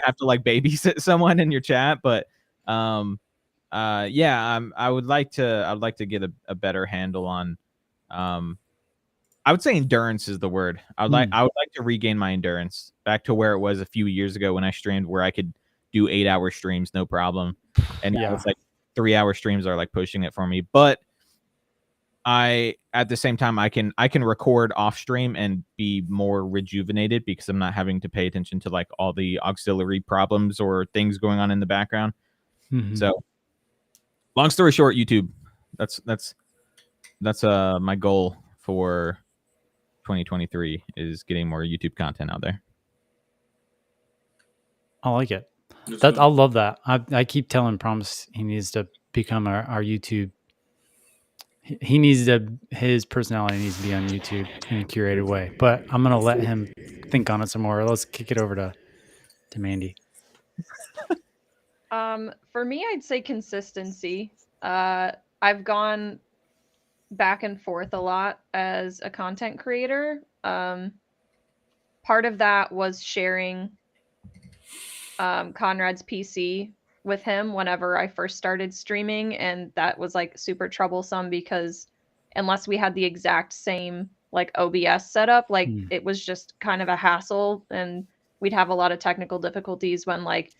have to like babysit someone in your chat. But I would like to get a better handle on I would say endurance is the word. I would like to regain my endurance back to where it was a few years ago when I streamed, where I could do 8-hour streams no problem, and now it's like 3-hour streams are like pushing it for me. But at the same time, I can record off stream and be more rejuvenated, because I'm not having to pay attention to like all the auxiliary problems or things going on in the background. Mhm. So, long story short, YouTube. That's my goal for 2023 is getting more YouTube content out there. I like it. That's That good. I love that. I keep telling Promise he needs to become our YouTube. He needs to, his personality needs to be on YouTube in a curated way. But I'm gonna let him think on it some more. Let's kick it over to Mandy. For me, I'd say consistency. I've gone back and forth a lot as a content creator. Part of that was sharing Conrad's PC with him whenever I first started streaming, and that was like super troublesome because unless we had the exact same like OBS setup, like Mm. it was just kind of a hassle, and we'd have a lot of technical difficulties when like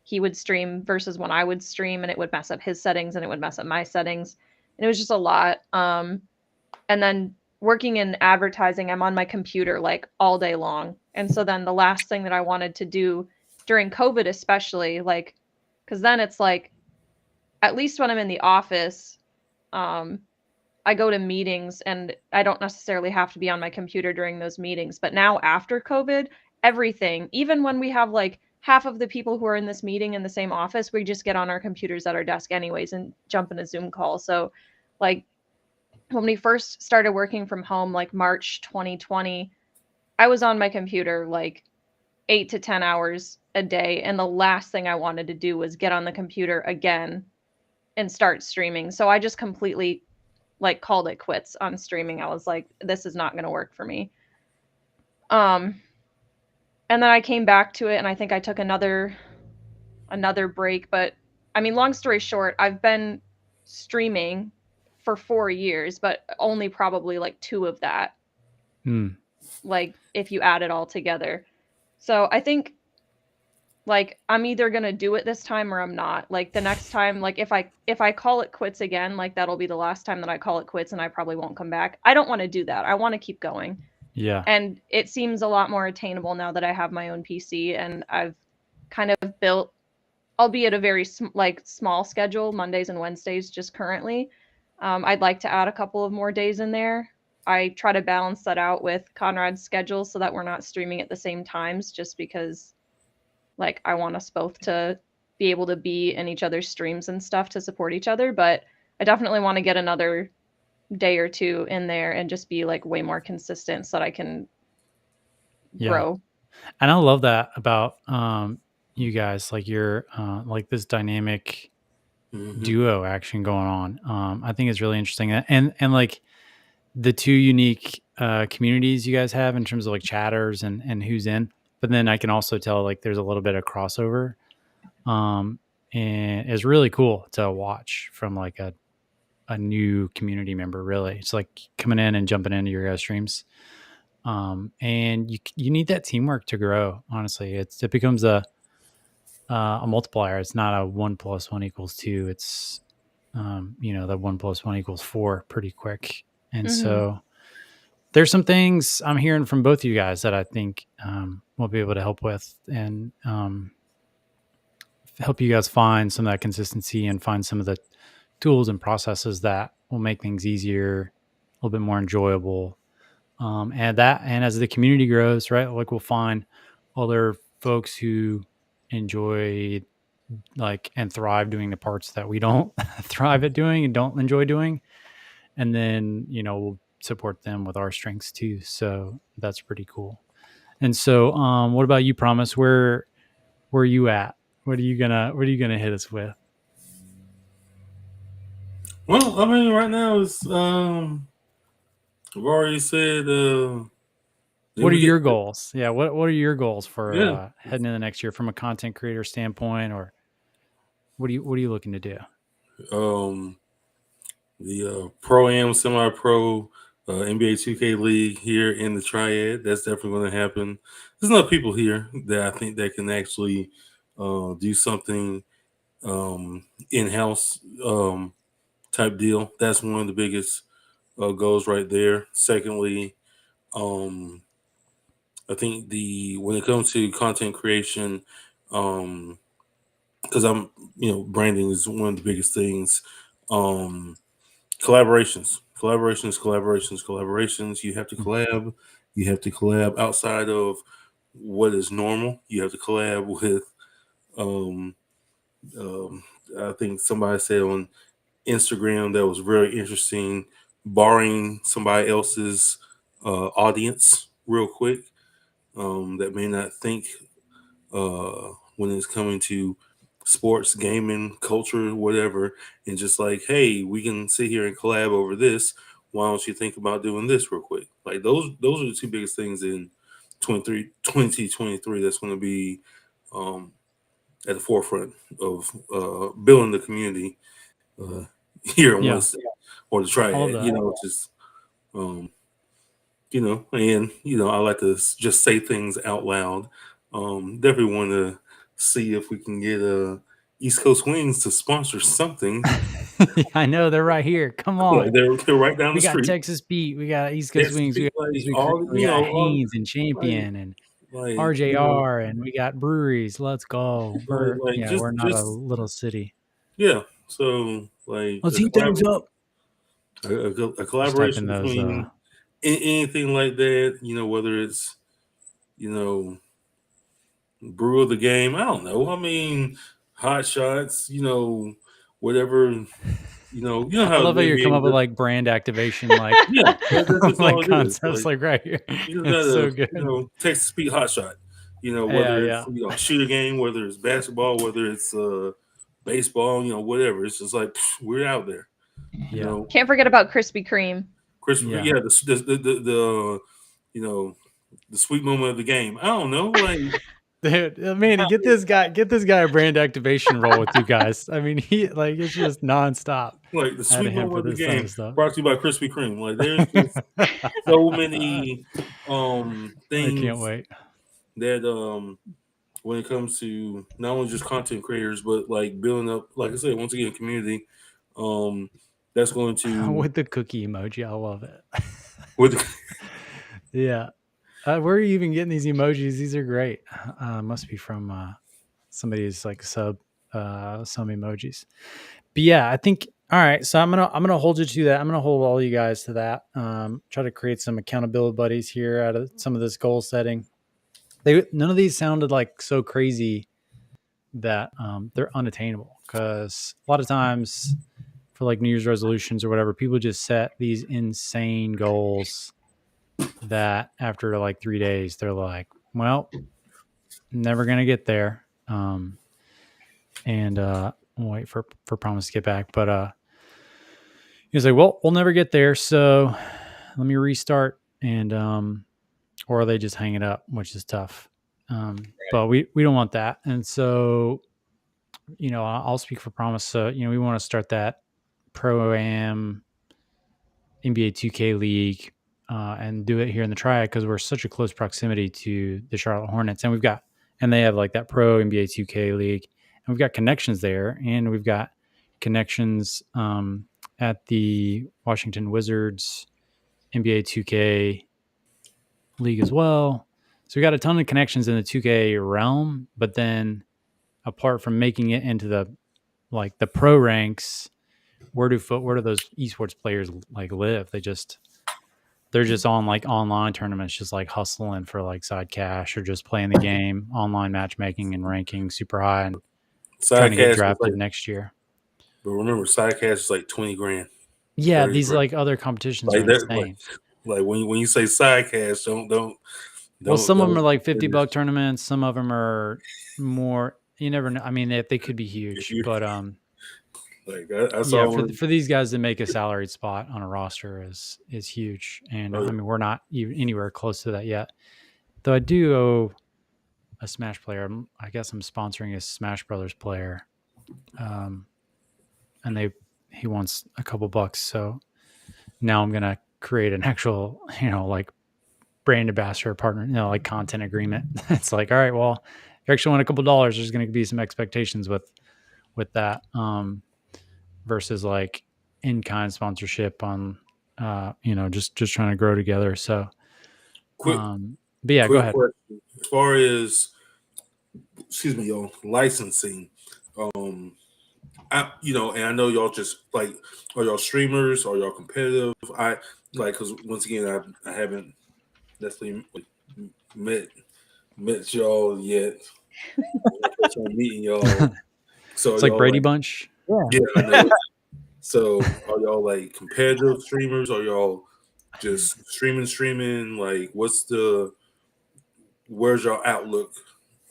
he would stream versus when I would stream, and it would mess up his settings and it would mess up my settings, and it was just a lot. And then working in advertising, I'm on my computer like all day long. And so then the last thing that I wanted to do during COVID, especially, like, because then it's like, at least when I'm in the office, um, I go to meetings and I don't necessarily have to be on my computer during those meetings. But now after COVID, everything, even when we have like half of the people who are in this meeting in the same office, we just get on our computers at our desk anyways and jump in a Zoom call. So, like, when we first started working from home, like March 2020, I was on my computer like 8 to 10 hours a day. And the last thing I wanted to do was get on the computer again and start streaming. So I just completely like called it quits on streaming. I was like, this is not going to work for me. And then I came back to it and I think I took another break, but I mean, long story short, I've been streaming for 4 years, but only probably like 2 of that, Mm. like if you add it all together. So I think like I'm either going to do it this time or I'm not. Like the next time, like if I call it quits again, like that'll be the last time that I call it quits and I probably won't come back. I don't want to do that. I want to keep going. Yeah. And it seems a lot more attainable now that I have my own PC and I've kind of built, albeit a very like small schedule, Mondays and Wednesdays just currently. I'd like to add a couple of more days in there. I try to balance that out with Conrad's schedule so that we're not streaming at the same times, just because like I want us both to be able to be in each other's streams and stuff to support each other. But I definitely want to get another day or two in there and just be like way more consistent so that I can grow. And I love that about you guys, like you're like this dynamic duo action going on. I think it's really interesting, and like the two unique communities you guys have in terms of like chatters and who's in. But then I can also tell like there's a little bit of crossover, and it's really cool to watch from like a new community member. Really, it's like coming in and jumping into your guys' streams. And you need that teamwork to grow. Honestly, it becomes a multiplier. It's not a 1 + 1 = 2. It's the 1 + 1 = 4 pretty quick. And so there's some things I'm hearing from both of you guys that I think we'll be able to help with and help you guys find some of that consistency and find some of the tools and processes that will make things easier, a little bit more enjoyable. And as the community grows, right, like we'll find other folks who enjoy like and thrive doing the parts that we don't thrive at doing and don't enjoy doing, and then we'll support them with our strengths too. So that's pretty cool. And so what about you, Promise? Where are you at? What are you gonna hit us with? Well, I mean, right now it's I've already said. What are your goals? Yeah, what are your goals for Yeah. heading into the next year from a content creator standpoint, or what are you looking to do? The pro-am, semi-pro NBA 2K League here in the Triad. That's definitely going to happen. There's enough people here that I think that can actually do something in-house type deal. That's one of the biggest goals right there. Secondly, I think when it comes to content creation, because I'm, branding is one of the biggest things. Collaborations. You have to collab. You have to collab outside of what is normal. You have to collab with, um, I think somebody said on Instagram that was very interesting, borrowing somebody else's audience real quick, that may not think when it's coming to sports, gaming, culture, whatever, and just like, hey, we can sit here and collab over this. Why don't you think about doing this real quick? Like those are the two biggest things in 2023 that's going to be at the forefront of building the community here in Yeah. Winston or the Triad. Just and I like to just say things out loud. Definitely want to see if we can get East Coast Wings to sponsor something. I know they're right here. Come on. Like they're right down We the got street. Texas Beat. We got East Coast Texas Wings. We Beat, got, like Krispy all Kreme, we got Haynes and Champion and like RJR, and we got breweries. Let's go. We're just we're not a little city. yeah. So like Let's heat things up. A collaboration between anything like that. Whether it's brew of the game. I don't know. I mean, hot shots. Whatever. How I love how you come up with like brand activation, like yeah, that's all it concepts, is. like right here. You It's gotta, so good. Texas Speed hot shot. Whether it's a shooter game, whether it's basketball, whether it's baseball, whatever. It's just like we're out there. Yeah. Can't forget about Krispy Kreme. Krispy, yeah, the sweet moment of the game. I don't know, like. Dude, Manny, get this guy a brand activation role with you guys. I mean, it's just nonstop. Like the sweet moment of the game, stuff. brought to you by Krispy Kreme. Like there's just so many things. I can't wait. That when it comes to not only just content creators, but like building up, like I said, once again, community. That's going to with the cookie emoji. I love it. With yeah. Where are you even getting these emojis? These are great. Must be from somebody who's like sub some emojis. But yeah, I think all right. So I'm gonna hold you to that. I'm gonna hold all you guys to that. Try to create some accountability buddies here out of some of this goal setting. None of these sounded like so crazy that they're unattainable, because a lot of times for like New Year's resolutions or whatever, people just set these insane goals that after like 3 days they're like, well, never gonna get there. And I'll wait for Promise to get back, but he was like, well, we'll never get there, so let me restart. And or they just hang it up, which is tough. But we don't want that. And so I'll speak for Promise. So we want to start that Pro-Am NBA 2K league and do it here in the Triad, because we're such a close proximity to the Charlotte Hornets, and they have like that Pro NBA 2K league, and we've got connections there, and we've got connections at the Washington Wizards NBA 2K league as well. So we got a ton of connections in the 2K realm, but then apart from making it into the pro ranks, where do those esports players like live? They're just on like online tournaments, just like hustling for like side cash, or just playing the game, online matchmaking and ranking super high, and trying to get drafted next year. But remember, side cash is like 20 grand. Yeah, these like other competitions are insane. Like when you say side cash, don't. Well, some of them are like $50 tournaments. Some of them are more. You never know. I mean, they could be huge, but for these guys to make a salaried spot on a roster is huge. And I mean, we're not even anywhere close to that yet. Though I do owe a Smash player. I guess I'm sponsoring a Smash Brothers player, and he wants a couple bucks. So now I'm gonna create an actual, like brand ambassador partner, like content agreement. It's like, all right, well, if you actually want a couple dollars, there's going to be some expectations with that, versus like in-kind sponsorship on, just trying to grow together. So, but yeah, go ahead. Question. As far as, licensing, And I know y'all just like, are y'all streamers? Are y'all competitive? I like, because once again, I haven't necessarily met y'all yet. First time meeting y'all. So are It's like y'all Brady like, Bunch. yeah, I know. So are y'all like competitive streamers? Are y'all just streaming? Like, where's your outlook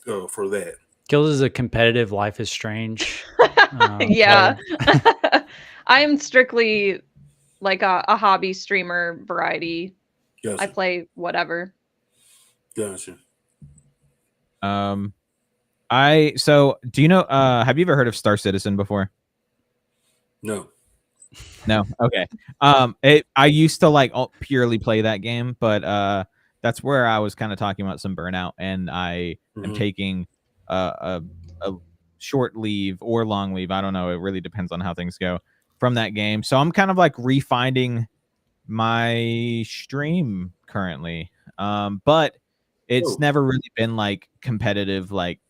for that? Gills is a competitive Life is Strange Yeah. player. I'm strictly like a hobby streamer variety. I Gotcha. play whatever. Gotcha. So do you know, have you ever heard of Star Citizen before? No. No. Okay. I used to like purely play that game, but that's where I was kind of talking about some burnout, and I am taking a short leave or long leave. I don't know. It really depends on how things go from that game. So I'm kind of like refinding my stream currently. But it's never really been like competitive, like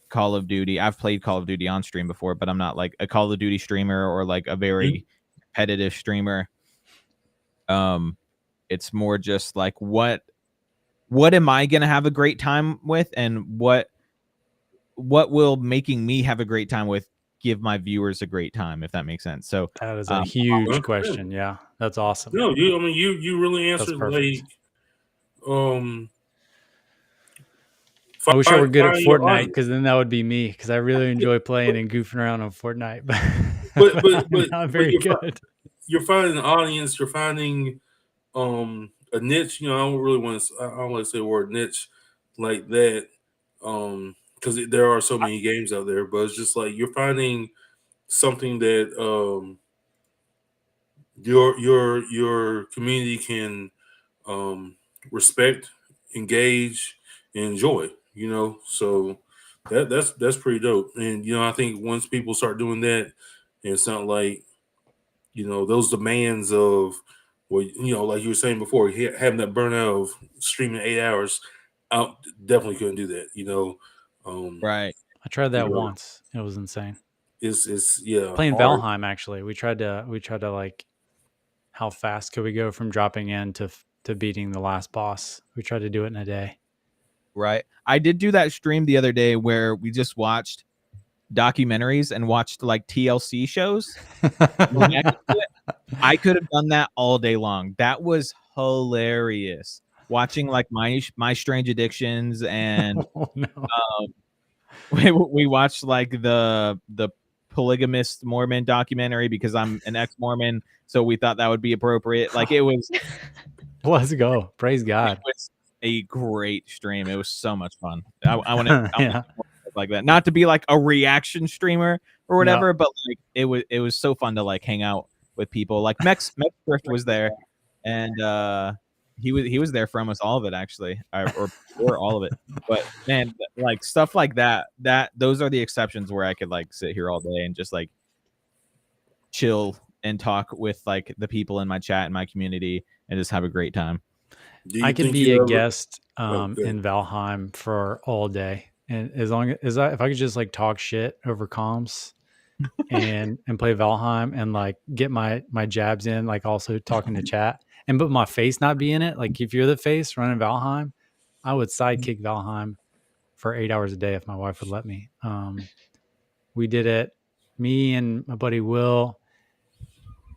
Call of Duty. I've played Call of Duty on stream before, but I'm not like a Call of Duty streamer or like a very competitive streamer. It's more just like what am I gonna have a great time with, and what will making me have a great time with give my viewers a great time, if that makes sense. So That is a huge question. Yeah, that's awesome. No, you really answered like I wish I were good at find your Fortnite, audience. because then that would be me, because I really enjoy playing and goofing around on Fortnite, but but not very good. You're finding an audience. You're finding a niche. I don't really want to. I don't want to say the word niche like that, because there are so many games out there. But it's just like you're finding something that your community can respect, engage, and enjoy. So that's pretty dope. And I think once people start doing that, and it's not like those demands of, well, like you were saying before, having that burnout of streaming 8 hours, I definitely couldn't do that. right. I tried that You know, once. It was insane. it's Playing hard. Valheim, actually. We tried to like, how fast could we go from dropping in to beating the last boss? We tried to do it in a day. Right. I did do that stream the other day where we just watched documentaries and watched like TLC shows. I could have done that all day long. That was hilarious. Watching like my strange addictions, and Oh, no. we watched like the polygamist Mormon documentary because I'm an ex-Mormon, so we thought that would be appropriate. Like it was Let's go. Praise God. It was a great stream. It was so much fun. I want to Yeah. like that. Not to be like a reaction streamer or whatever, No. but like it was so fun to like hang out with people. Like Mex Thrift was there, and he was there for almost all of it actually, or all of it. But man, like stuff like that those are the exceptions where I could like sit here all day and just like chill and talk with like the people in my chat and my community and just have a great time. I could be a guest in Valheim for all day, and as long as if I could just like talk shit over comms and play Valheim and like get my jabs in, like also talking to chat, and but my face not be in it. Like if you're the face running Valheim, I would sidekick Valheim for 8 hours a day if my wife would let me. We did it, me and my buddy Will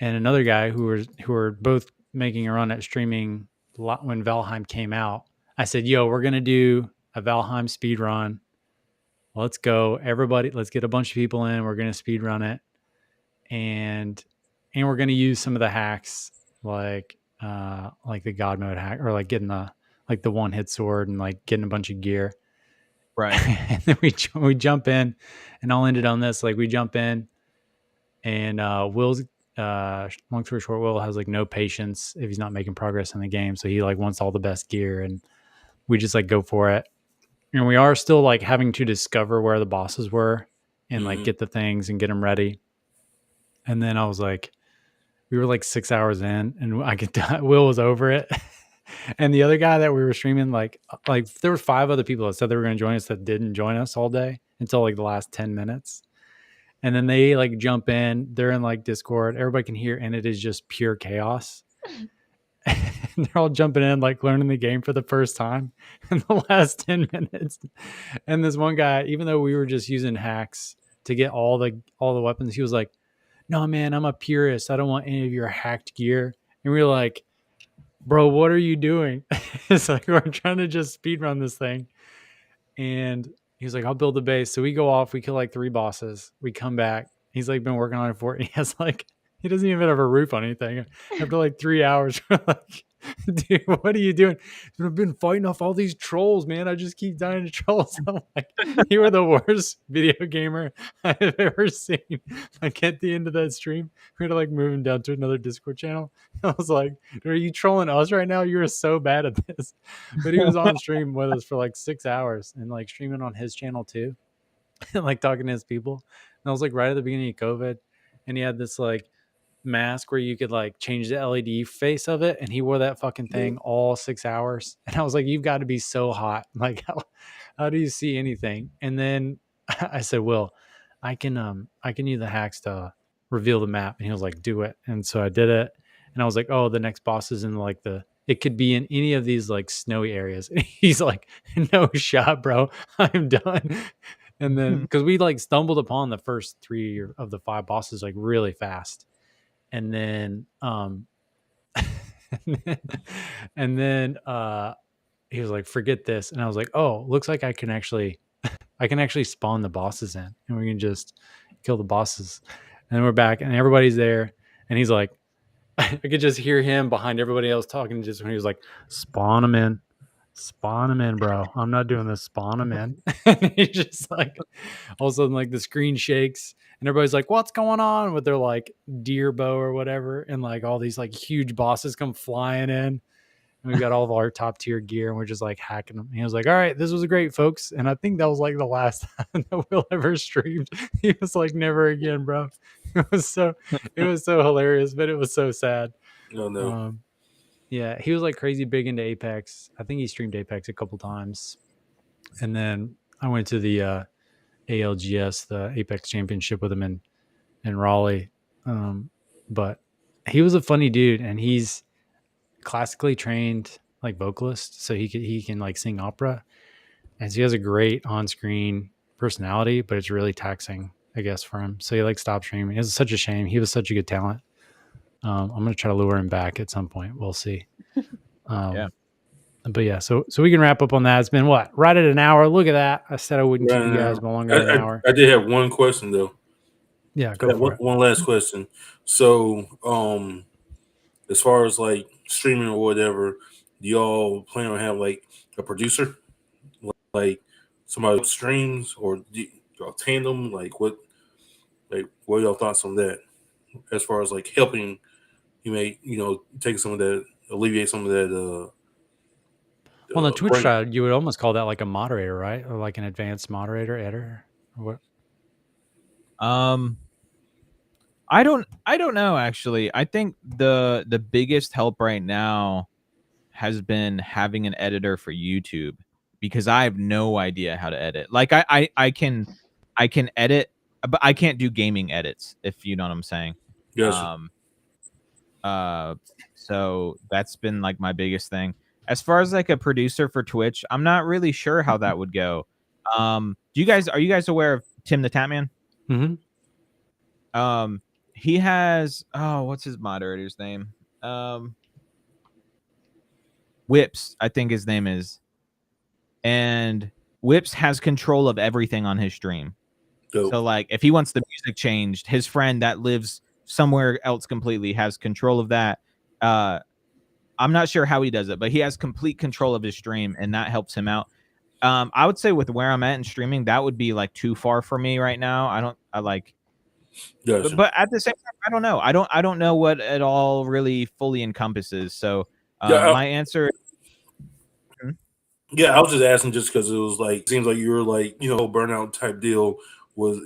and another guy who were both making a run at streaming when Valheim came out. I said, "Yo, we're gonna do a Valheim speed run. Let's go, everybody. Let's get a bunch of people in. We're gonna speed run it, and we're gonna use some of the hacks like the God mode hack, or like getting the one hit sword and like getting a bunch of gear." Right. And then we jump in, and I'll end it on this. Like we jump in, and Will's long story short, Will has like no patience if he's not making progress in the game, so he like wants all the best gear, and we just like go for it. And we are still like having to discover where the bosses were and like get the things and get them ready. And then I was like, we were like 6 hours in, and Will was over it. And the other guy that we were streaming, like there were 5 other people that said they were going to join us that didn't join us all day until like the last 10 minutes. And then they like jump in. They're in like Discord. Everybody can hear, and it is just pure chaos. And they're all jumping in, like learning the game for the first time in the last 10 minutes. And this one guy, even though we were just using hacks to get all the weapons, he was like, "No, man, I'm a purist. I don't want any of your hacked gear." And we were like, "Bro, what are you doing?" It's like we're trying to just speed run this thing. And he's like, "I'll build a base." So we go off, we kill like 3 bosses. We come back. He's like been working on it for it. He has like, he doesn't even have a roof on anything. After like 3 hours, we're like, "Dude, what are you doing?" "I've been fighting off all these trolls, man. I just keep dying to trolls." I'm like, "You were the worst video gamer I've ever seen." Like at the end of that stream, we had to like move him down to another Discord channel. I was like, "Are you trolling us right now? You're so bad at this." But he was on stream with us for like 6 hours and like streaming on his channel too, and like talking to his people. And I was like right at the beginning of COVID, and he had this like mask where you could like change the LED face of it, and he wore that fucking thing all 6 hours. And I was like, "You've got to be so hot. Like how do you see anything?" And then I said, "Will, I can use the hacks to reveal the map." And he was like, "Do it." And so I did it. And I was like, "Oh, the next boss is in like it could be in any of these like snowy areas." And he's like, "No shot, bro. I'm done." And then because we like stumbled upon the first 3 of the 5 bosses like really fast. And then and then he was like, "Forget this." And I was like, "Oh, looks like I can actually spawn the bosses in, and we can just kill the bosses." And then we're back and everybody's there, and he's like, I could just hear him behind everybody else talking, just when he was like, "Spawn them in. Spawn them in, bro. I'm not doing this. Spawn them in." And he's just like, all of a sudden, like the screen shakes, and everybody's like, "What's going on?" with their like deer bow or whatever, and like all these like huge bosses come flying in. And we've got all of our top tier gear, and we're just like hacking them. And he was like, "All right, this was great, folks." And I think that was like the last time that Will ever streamed. He was like, "Never again, bro." It was so hilarious, but it was so sad. No. Yeah, he was like crazy big into Apex. I think he streamed Apex a couple times. And then I went to the ALGS, the Apex Championship, with him in Raleigh. But he was a funny dude, and he's classically trained like vocalist, so he can like sing opera, and so he has a great on-screen personality, but it's really taxing, I guess, for him. So he like stopped streaming. It's such a shame. He was such a good talent. I'm gonna try to lure him back at some point. We'll see. Yeah. But yeah, so we can wrap up on that. It's been what, right at an hour. Look at that. I said I wouldn't keep you guys longer than an hour. I did have one question though. Yeah, go for it. One last question. So, as far as like streaming or whatever, do y'all plan on having like a producer, like somebody who streams, or do y'all tandem? Like what are y'all thoughts on that? As far as like helping, take some of that, alleviate some of that. Well, on the Twitch side, you would almost call that like a moderator, right? Or like an advanced moderator, editor, or what? I don't know actually. I think the biggest help right now has been having an editor for YouTube, because I have no idea how to edit. Like I can edit, but I can't do gaming edits, if you know what I'm saying. Gotcha. So that's been like my biggest thing. As far as like a producer for Twitch, I'm not really sure how that would go. Are you guys aware of Tim the Tatman? Mm-hmm. He has, what's his moderator's name? Whips, I think his name is. And Whips has control of everything on his stream. Dope. So like if he wants the music changed, his friend that lives somewhere else completely has control of that. I'm not sure how he does it, but he has complete control of his stream, and that helps him out. I would say with where I'm at in streaming, that would be like too far for me right now. Gotcha. But at the same time, I don't know. I don't know what it all really fully encompasses. So my answer. Yeah, I was just asking just because it was like, seems like you were like, burnout type deal was,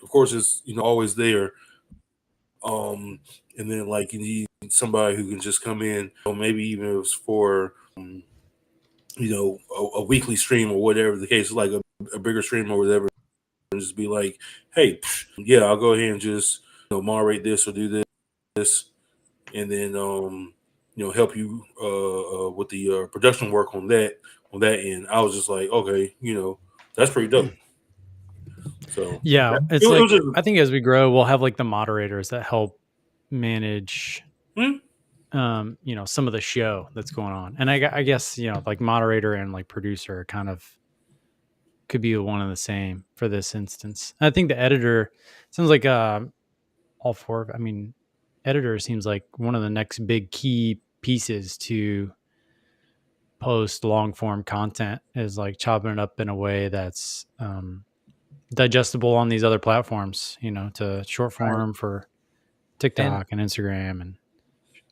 of course it's, always there. And then like you need somebody who can just come in, or maybe even if it's for, a weekly stream or whatever the case is, like a bigger stream or whatever, and just be like, hey, yeah, I'll go ahead and just moderate this or do this, and then help you with the production work on that end. I was just like, okay, that's pretty dope. So Yeah, it it's like was just, I think as we grow, we'll have like the moderators that help manage, some of the show that's going on. And I guess like moderator and like producer kind of could be one and the same for this instance. I think the editor sounds like all four. I mean, editor seems like one of the next big key pieces to post long form content is like chopping it up in a way that's digestible on these other platforms, to short form for TikTok and Instagram. And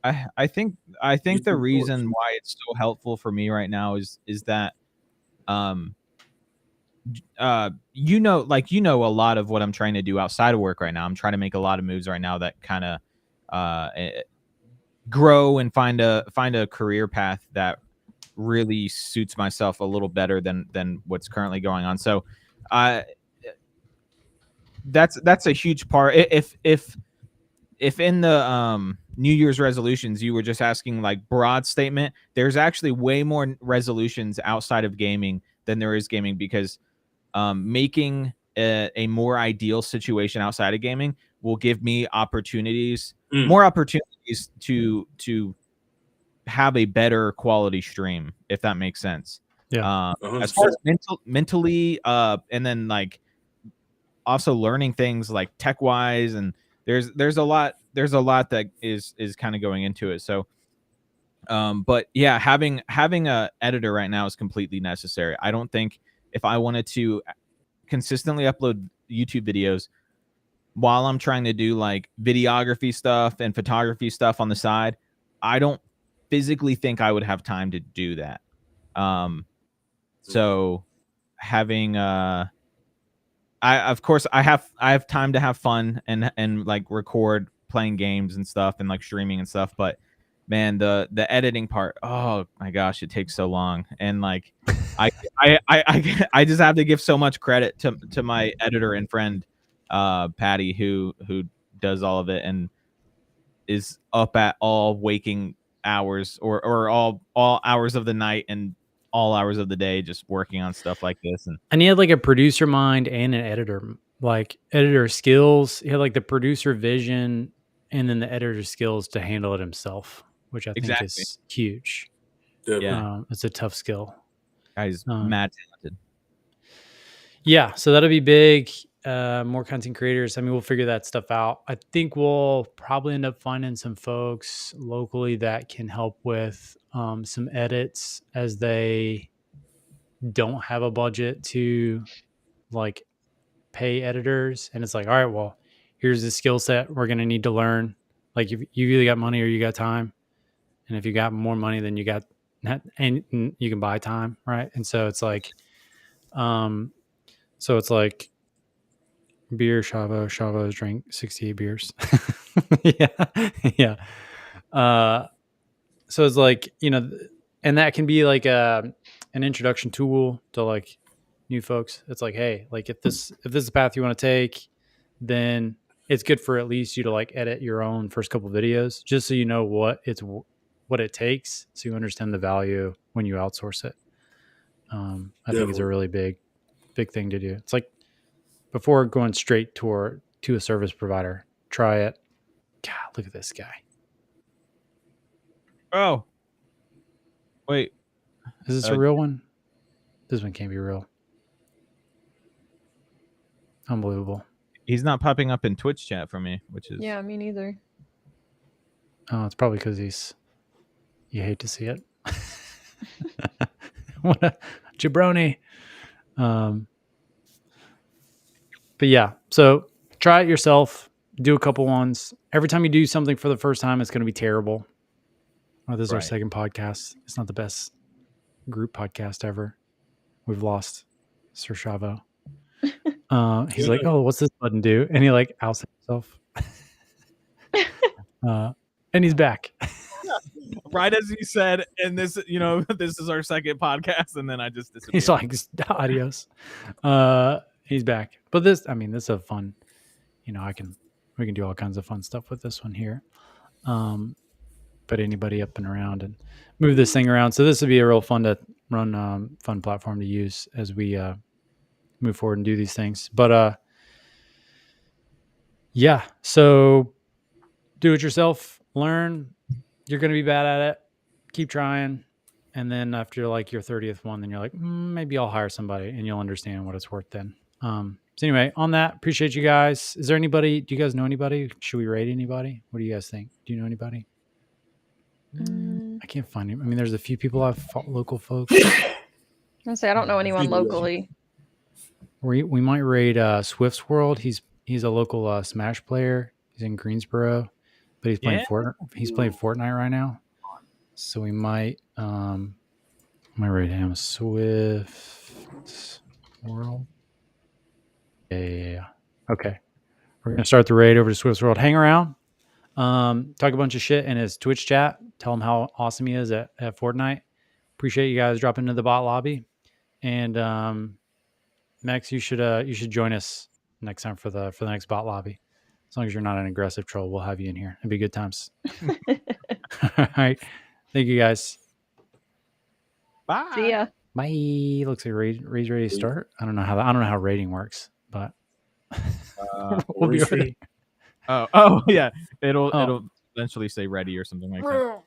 I think the YouTube reason Shorts. why it's so helpful for me right now is that like a lot of what I'm trying to do outside of work right now. I'm trying to make a lot of moves right now that kind of grow and find a career path that really suits myself a little better than what's currently going on. So that's a huge part. If in the New Year's resolutions you were just asking like broad statement, there's actually way more resolutions outside of gaming than there is gaming, because making a more ideal situation outside of gaming will give me more opportunities to have a better quality stream, if that makes sense. Yeah. As far as mentally, and then like also learning things like tech wise, and there's a lot that is kind of going into it. So but yeah, having a editor right now is completely necessary. I don't think if I wanted to consistently upload YouTube videos while I'm trying to do like videography stuff and photography stuff on the side, I don't physically think I would have time to do that. So having of course I have time to have fun and like record playing games and stuff and like streaming and stuff, but man, the editing part, oh my gosh, it takes so long. And like I just have to give so much credit to my editor and friend Patty, who does all of it and is up at all waking hours or all hours of the night and all hours of the day just working on stuff like this. And he had like a producer mind and an editor skills. He had like the producer vision and then the editor skills to handle it himself, which I think Exactly. is huge. Yeah. It's a tough skill. Guy's mad talented. Yeah, so that'll be big. More content creators. I mean, we'll figure that stuff out. I think we'll probably end up finding some folks locally that can help with some edits as they don't have a budget to like pay editors. And it's like, all right, well, here's the skill set we're going to need to learn. Like you either got money or you got time. And if you got more money, then you got, and you can buy time. Right. And so it's like, beer, Shavos drink 68 beers. Yeah. So it's like, and that can be like an introduction tool to like new folks. It's like, hey, like if this is the path you want to take, then it's good for at least you to like edit your own first couple videos, just so you know what it takes, so you understand the value when you outsource it. I think it's a really big thing to do. It's like before going straight to a service provider, try it. God, look at this guy. Oh, wait, is this a real one? This one can't be real. Unbelievable. He's not popping up in Twitch chat for me, which is me neither. Oh, it's probably because you hate to see it. What a jabroni. But yeah, so try it yourself. Do a couple ones. Every time you do something for the first time, it's going to be terrible. Oh, this is our second podcast. It's not the best group podcast ever. We've lost Sir Shavo. He's like, oh, what's this button do? And he like outs himself. And he's back. Right as you said, and this, this is our second podcast, and then I just disappeared. He's like, adios. He's back. But this is a fun, we can do all kinds of fun stuff with this one here. Put anybody up and around and move this thing around. So this would be a real fun to run, fun platform to use as we move forward and do these things. But yeah, so do it yourself, learn. You're going to be bad at it. Keep trying. And then after like your 30th one, then you're like, maybe I'll hire somebody and you'll understand what it's worth then. So anyway, on that, appreciate you guys. Is there anybody, do you guys know anybody? Should we rate anybody? What do you guys think? Do you know anybody? I can't find him. I mean, there's a few people I've fought, local folks. I say I don't know anyone locally. We might raid Swift's World. He's a local Smash player. He's in Greensboro, but he's playing He's playing Fortnite right now. So we might raid him. Swift World. Yeah. Okay. We're gonna start the raid over to Swift's World. Hang around. Talk a bunch of shit in his Twitch chat. Tell him how awesome he is at Fortnite. Appreciate you guys dropping into the bot lobby. And Max, you should join us next time for the next bot lobby. As long as you're not an aggressive troll, we'll have you in here. It'd be good times. All right. Thank you guys. Bye. See ya. Bye. Looks like raid's ready to start. I don't know how raiding works, but we'll be ready. Oh yeah. It'll eventually say ready or something like that.